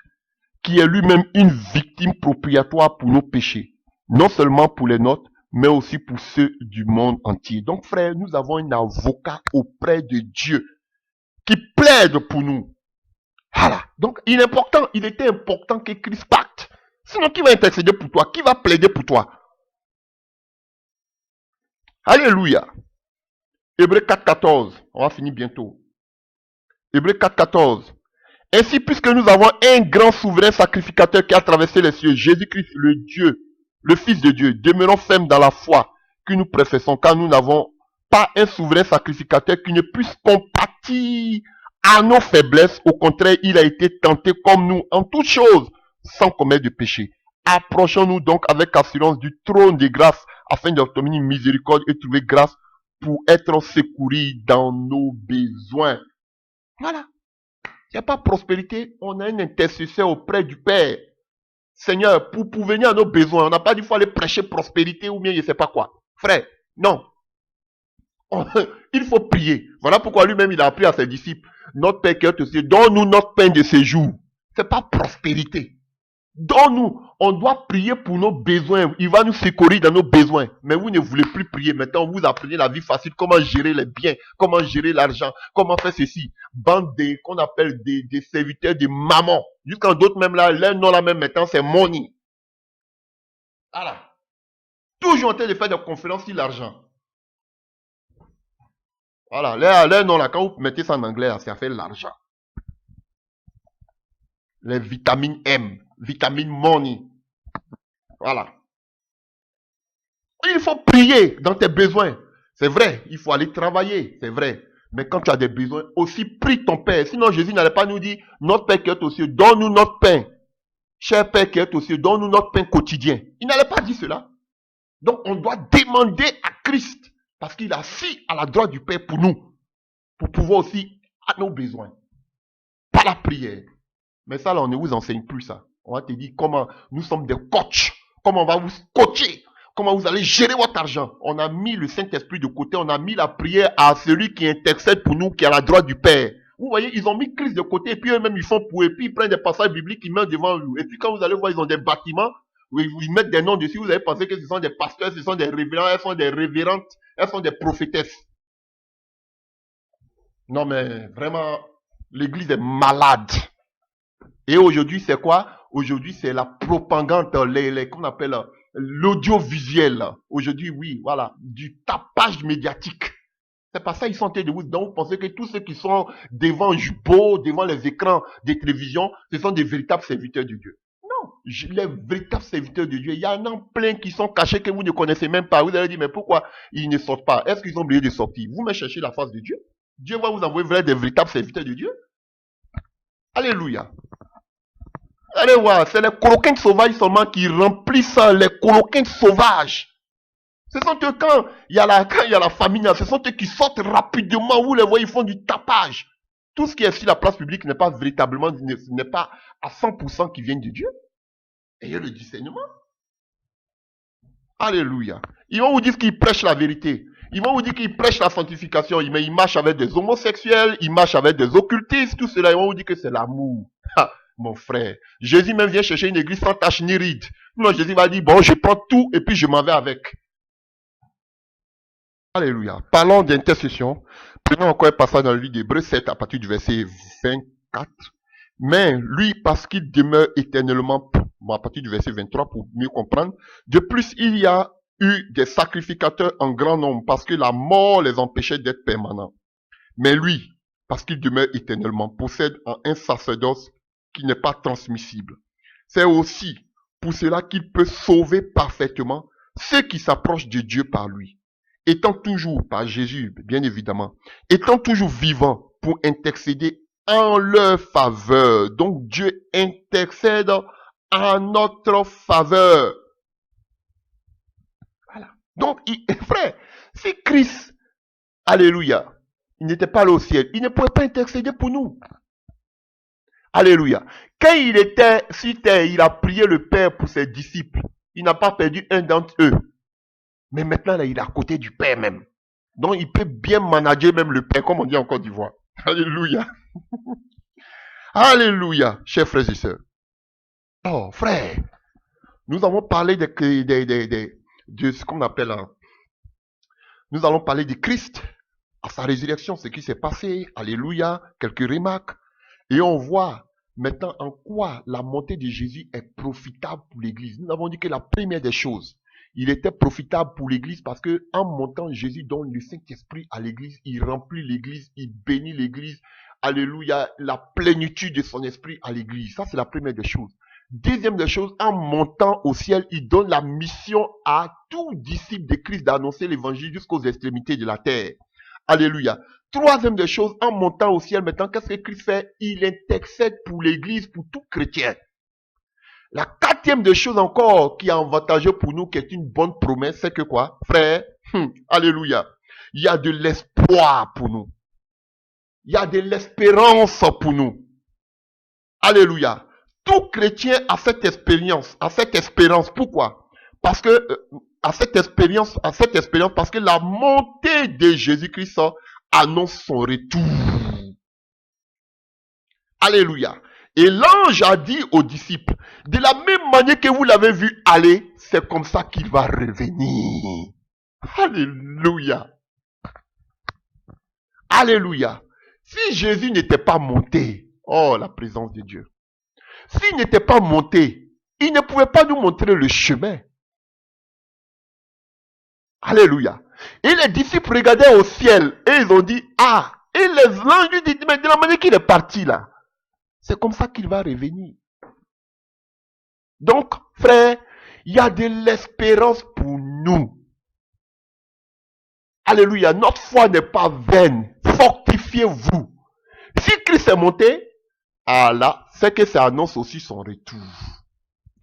qui est lui-même une victime propriatoire pour nos péchés. Non seulement pour les nôtres, mais aussi pour ceux du monde entier. Donc frère, nous avons un avocat auprès de Dieu qui plaide pour nous. Voilà. Donc il était important que Christ parte. Sinon, qui va intercéder pour toi? Qui va plaider pour toi? Alléluia. Hébreux 4,14. On va finir bientôt. Hébreux 4,14. Ainsi, puisque nous avons un grand souverain sacrificateur qui a traversé les cieux, Jésus-Christ, le Dieu, le Fils de Dieu, demeurons fermes dans la foi que nous professons, car nous n'avons pas un souverain sacrificateur qui ne puisse compatir à nos faiblesses. Au contraire, il a été tenté comme nous en toutes choses, sans commettre de péché. Approchons-nous donc avec assurance du trône de grâce, afin d'obtenir miséricorde et trouver grâce pour être secourus dans nos besoins. Voilà. Il n'y a pas prospérité, on a un intercesseur auprès du Père. Seigneur, pour venir à nos besoins, on n'a pas dit qu'il faut aller prêcher prospérité ou bien je ne sais pas quoi. Frère, non. Il faut prier. Voilà pourquoi lui-même il a appris à ses disciples, notre Père qui est aux cieux, donne-nous notre pain de ce jour. Ce n'est pas prospérité. Donne-nous, on doit prier pour nos besoins. Il va nous secourir dans nos besoins. Mais vous ne voulez plus prier. Maintenant, vous apprenez la vie facile. Comment gérer les biens. Comment gérer l'argent. Comment faire ceci. Bande qu'on appelle des serviteurs de maman. Jusqu'en d'autres même là, leur nom là même maintenant, c'est money. Voilà. Toujours en train de faire des conférences sur l'argent. Voilà. Leur nom là, quand vous mettez ça en anglais, ça fait l'argent. Les vitamines M, vitamine money. Voilà. Il faut prier dans tes besoins. C'est vrai, il faut aller travailler, c'est vrai. Mais quand tu as des besoins, aussi prie ton Père. Sinon, Jésus n'allait pas nous dire, notre Père qui est aux cieux, donne-nous notre pain. Cher Père qui est aux cieux, donne-nous notre pain quotidien. Il n'allait pas dire cela. Donc, on doit demander à Christ, parce qu'il est assis à la droite du Père pour nous, pour pouvoir aussi à nos besoins. Pas la prière. Mais ça, là, on ne vous enseigne plus ça. On va te dire comment nous sommes des coachs. Comment on va vous coacher. Comment vous allez gérer votre argent. On a mis le Saint-Esprit de côté. On a mis la prière à celui qui intercède pour nous, qui est à la droite du Père. Vous voyez, ils ont mis Christ de côté. Et puis eux-mêmes, ils font pour eux. Et puis ils prennent des passages bibliques, ils mettent devant vous. Et puis quand vous allez voir, ils ont des bâtiments. Où ils mettent des noms dessus. Vous allez penser que ce sont des pasteurs, ce sont des révérends, elles sont des révérentes, elles sont des prophétesses. Non mais vraiment, l'église est malade. Et aujourd'hui, c'est quoi? Aujourd'hui, c'est la propagande, qu'on appelle l'audiovisuel. Aujourd'hui, oui, voilà, du tapage médiatique. C'est pas ça, ils sont en train de vous. Donc, vous pensez que tous ceux qui sont devant Jupo, devant les écrans des télévisions, ce sont des véritables serviteurs de Dieu. Non, les véritables serviteurs de Dieu, il y en a plein qui sont cachés que vous ne connaissez même pas. Vous allez dire, mais pourquoi ils ne sortent pas? Est-ce qu'ils ont oublié de sortir? Vous me cherchez la face de Dieu. Dieu va vous envoyer des véritables serviteurs de Dieu. Alléluia. Allez voir, c'est les coloquins sauvages seulement qui remplissent ça, les coloquins sauvages. Ce sont eux quand il y a la famine, ce sont eux qui sortent rapidement, vous les voyez, ils font du tapage. Tout ce qui est sur la place publique n'est pas véritablement, n'est pas à 100% qui vient de Dieu. Ayez le discernement. Alléluia. Ils vont vous dire qu'ils prêchent la vérité. Ils vont vous dire qu'ils prêchent la sanctification, mais ils marchent avec des homosexuels, ils marchent avec des occultistes, tout cela, ils vont vous dire que c'est l'amour. Mon frère, Jésus même vient chercher une église sans tache ni ride. Non, Jésus va dire, bon, je prends tout et puis je m'en vais avec. Alléluia. Parlons d'intercession. Prenons encore un passage dans le livre d'Hébreux 7 à partir du verset 24. Mais lui, parce qu'il demeure éternellement, bon, à partir du verset 23 pour mieux comprendre. De plus, il y a eu des sacrificateurs en grand nombre parce que la mort les empêchait d'être permanents. Mais lui, parce qu'il demeure éternellement, possède un sacerdoce qui n'est pas transmissible. C'est aussi pour cela qu'il peut sauver parfaitement ceux qui s'approchent de Dieu par lui. Étant toujours, par Jésus, bien évidemment, étant toujours vivant pour intercéder en leur faveur. Donc Dieu intercède en notre faveur. Voilà. Donc, frère, si Christ, alléluia, il n'était pas allé au ciel, il ne pouvait pas intercéder pour nous. Alléluia. Quand il était sur terre, il a prié le Père pour ses disciples. Il n'a pas perdu un d'entre eux. Mais maintenant, là, il est à côté du Père même. Donc, il peut bien manager même le Père, comme on dit en Côte d'Ivoire. Alléluia. Alléluia, chers frères et sœurs. Oh, frère, nous avons parlé de ce qu'on appelle, nous allons parler de Christ, à sa résurrection, ce qui s'est passé. Alléluia, quelques remarques. Et on voit maintenant en quoi la montée de Jésus est profitable pour l'Église. Nous avons dit que la première des choses, il était profitable pour l'Église parce que en montant, Jésus donne le Saint-Esprit à l'Église, il remplit l'Église, il bénit l'Église. Alléluia, la plénitude de son esprit à l'Église. Ça, c'est la première des choses. Deuxième des choses, en montant au ciel, il donne la mission à tout disciple de Christ d'annoncer l'Évangile jusqu'aux extrémités de la terre. Alléluia. Troisième des choses, en montant au ciel maintenant, qu'est-ce que Christ fait? Il intercède pour l'Église, pour tout chrétien. La quatrième des choses encore qui est avantageux pour nous, qui est une bonne promesse, c'est que quoi? Frère, alléluia. Il y a de l'espoir pour nous. Il y a de l'espérance pour nous. Alléluia. Tout chrétien a cette expérience, a cette espérance. Pourquoi? Parce que, à cette expérience, parce que la montée de Jésus-Christ annonce son retour. Alléluia. Et l'ange a dit aux disciples, de la même manière que vous l'avez vu aller, c'est comme ça qu'il va revenir. Alléluia. Alléluia. Si Jésus n'était pas monté, oh la présence de Dieu. S'il n'était pas monté, il ne pouvait pas nous montrer le chemin. Alléluia. Et les disciples regardaient au ciel et ils ont dit, ah, et les anges lui disent, mais de la manière qu'il est parti là, C'est comme ça qu'il va revenir. Donc, frère, il y a de l'espérance pour nous. Alléluia, notre foi n'est pas vaine. Fortifiez-vous. Si Christ est monté, ah là, c'est que ça annonce aussi son retour.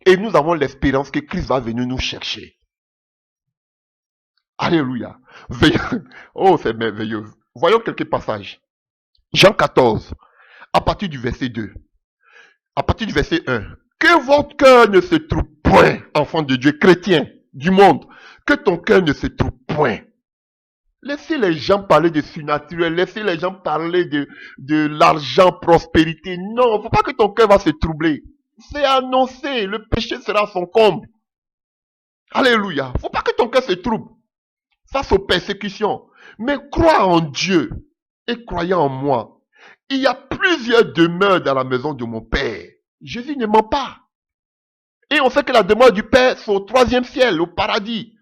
Et nous avons l'espérance que Christ va venir nous chercher. Alléluia. Oh, c'est merveilleux. Voyons quelques passages. Jean 14, à partir du verset 2. À partir du verset 1. Que votre cœur ne se trouve point, enfant de Dieu, chrétien du monde. Que ton cœur ne se trouve point. Laissez les gens parler de surnaturel. Laissez les gens parler de l'argent, prospérité. Non, il ne faut pas que ton cœur va se troubler. C'est annoncé. Le péché sera son comble. Alléluia. Il ne faut pas que ton cœur se trouble. Face aux persécutions. Mais crois en Dieu et croyez en moi. Il y a plusieurs demeures dans la maison de mon Père. Jésus ne ment pas. Et on sait que la demeure du Père, c'est au 3e ciel, au paradis.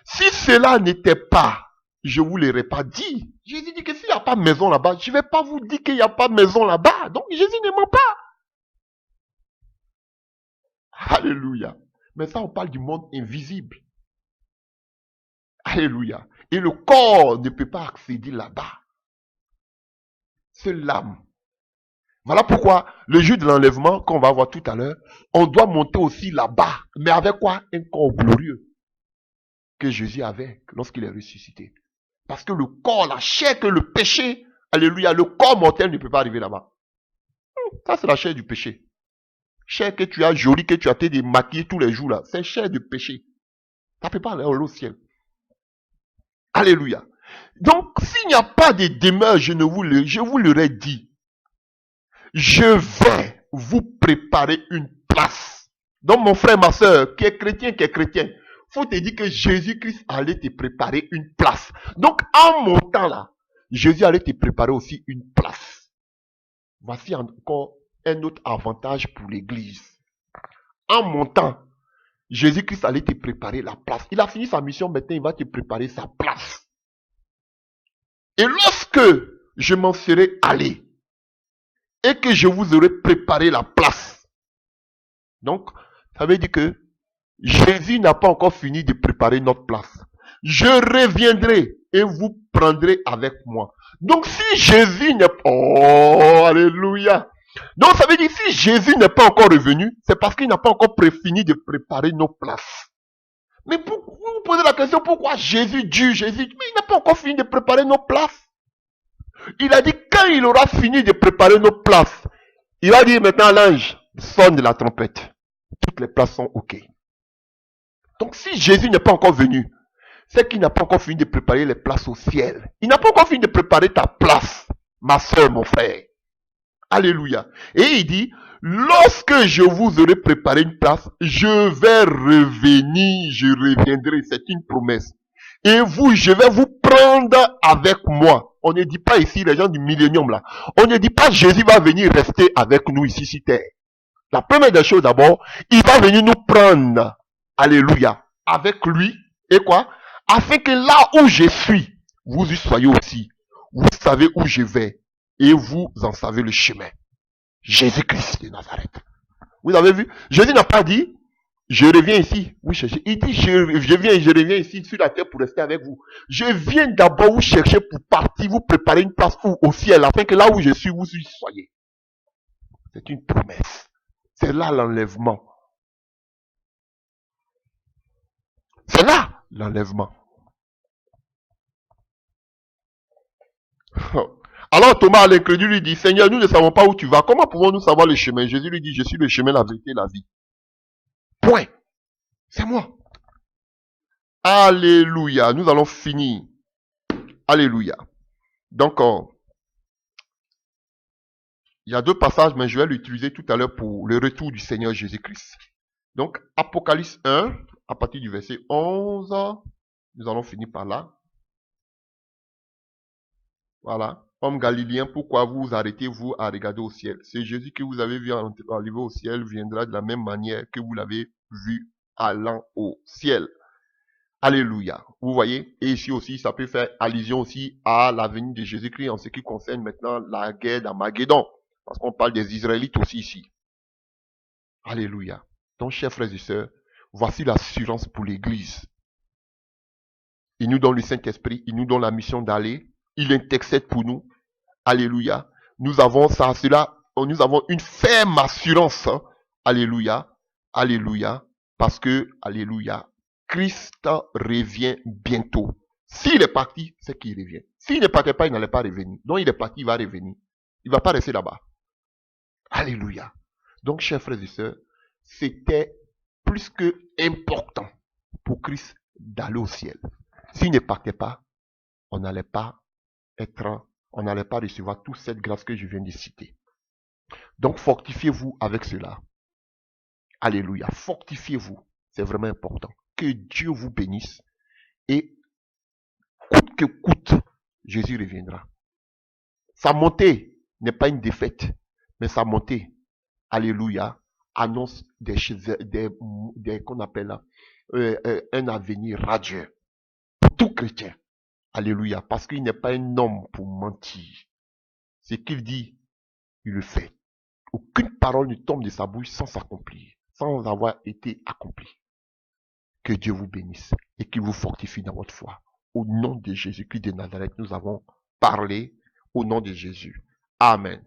Si cela n'était pas, je ne vous l'aurais pas dit. Jésus dit que s'il n'y a pas de maison là-bas, je ne vais pas vous dire qu'il n'y a pas de maison là-bas. Donc Jésus ne ment pas. Alléluia. Mais ça, on parle du monde invisible. Alléluia. Et le corps ne peut pas accéder là-bas. C'est l'âme. Voilà pourquoi le jour de l'enlèvement, qu'on va voir tout à l'heure, on doit monter aussi là-bas. Mais avec quoi? Un corps glorieux que Jésus avait lorsqu'il est ressuscité. Parce que le corps, la chair que le péché, alléluia, le corps mortel ne peut pas arriver là-bas. Ça, c'est la chair du péché. Chair que tu as jolie, que tu as été démaquillée tous les jours là. C'est chair du péché. Ça ne peut pas aller au ciel. Alléluia. Donc, s'il n'y a pas de demeure, je vous l'aurais dit. Je vais vous préparer une place. Donc, mon frère, ma soeur, qui est chrétien, faut te dire que Jésus-Christ allait te préparer une place. Donc, en montant là, Jésus allait te préparer aussi une place. Voici encore un autre avantage pour l'église. En montant, Jésus-Christ allait te préparer la place. Il a fini sa mission, maintenant il va te préparer sa place. Et lorsque je m'en serai allé, et que je vous aurai préparé la place. Donc, ça veut dire que Jésus n'a pas encore fini de préparer notre place. Je reviendrai et vous prendrez avec moi. Donc, si Jésus n'est pas... Oh, alléluia. Donc, ça veut dire si Jésus n'est pas encore revenu, c'est parce qu'il n'a pas encore fini de préparer nos places. Mais vous vous posez la question, pourquoi Jésus, mais il n'a pas encore fini de préparer nos places. Il a dit, quand il aura fini de préparer nos places, il va dire maintenant à l'ange, sonne de la trompette. Toutes les places sont OK. Donc si Jésus n'est pas encore venu, c'est qu'il n'a pas encore fini de préparer les places au ciel. Il n'a pas encore fini de préparer ta place, ma soeur, mon frère. Alléluia. Et il dit, lorsque je vous aurai préparé une place, je vais revenir, je reviendrai. C'est une promesse. Et vous, je vais vous prendre avec moi. On ne dit pas ici, les gens du millénium là, on ne dit pas Jésus va venir rester avec nous ici sur terre. La première des choses d'abord, il va venir nous prendre, alléluia, avec lui, et quoi? Afin que là où je suis, vous y soyez aussi. Vous savez où je vais, et vous en savez le chemin. Jésus-Christ de Nazareth. Vous avez vu? Jésus n'a pas dit, je reviens ici, vous cherchez. Il dit, je reviens ici sur la terre pour rester avec vous. Je viens d'abord vous chercher pour partir, vous préparer une place au ciel, afin que là où je suis, vous y soyez. C'est une promesse. C'est là l'enlèvement. C'est là l'enlèvement. Alors Thomas, l'incrédule, lui dit, Seigneur, nous ne savons pas où tu vas. Comment pouvons-nous savoir le chemin? Jésus lui dit, je suis le chemin, la vérité et la vie. Point. C'est moi. Alléluia. Nous allons finir. Alléluia. Donc, il y a 2 passages, mais je vais l'utiliser tout à l'heure pour le retour du Seigneur Jésus-Christ. Donc, Apocalypse 1, à partir du verset 11, nous allons finir par là. Voilà. Homme galiléen, pourquoi vous arrêtez, vous, à regarder au ciel? C'est Jésus que vous avez vu arriver au ciel viendra de la même manière que vous l'avez vu allant au ciel. Alléluia. Vous voyez? Et ici aussi, ça peut faire allusion aussi à la venue de Jésus-Christ en ce qui concerne maintenant la guerre d'Armageddon. Parce qu'on parle des Israélites aussi ici. Alléluia. Donc, chers frères et sœurs, voici l'assurance pour l'Église. Il nous donne le Saint-Esprit, il nous donne la mission d'aller, il intercède pour nous. Alléluia. Nous avons ça, cela, nous avons une ferme assurance. Hein. Alléluia. Alléluia. Parce que, alléluia, Christ revient bientôt. S'il est parti, c'est qu'il revient. S'il ne partait pas, il n'allait pas revenir. Donc il est parti, il va revenir. Il ne va pas rester là-bas. Alléluia. Donc, chers frères et sœurs, c'était plus que important pour Christ d'aller au ciel. S'il ne partait pas, on n'allait pas recevoir toute cette grâce que je viens de citer. Donc, fortifiez-vous avec cela. Alléluia. Fortifiez-vous. C'est vraiment important. Que Dieu vous bénisse. Et coûte que coûte, Jésus reviendra. Sa montée n'est pas une défaite, mais sa montée, alléluia, annonce qu'on appelle un avenir radieux pour tout chrétien. Alléluia, parce qu'il n'est pas un homme pour mentir. Ce qu'il dit, il le fait. Aucune parole ne tombe de sa bouche sans s'accomplir, sans avoir été accomplie. Que Dieu vous bénisse et qu'il vous fortifie dans votre foi. Au nom de Jésus-Christ de Nazareth, nous avons parlé au nom de Jésus. Amen.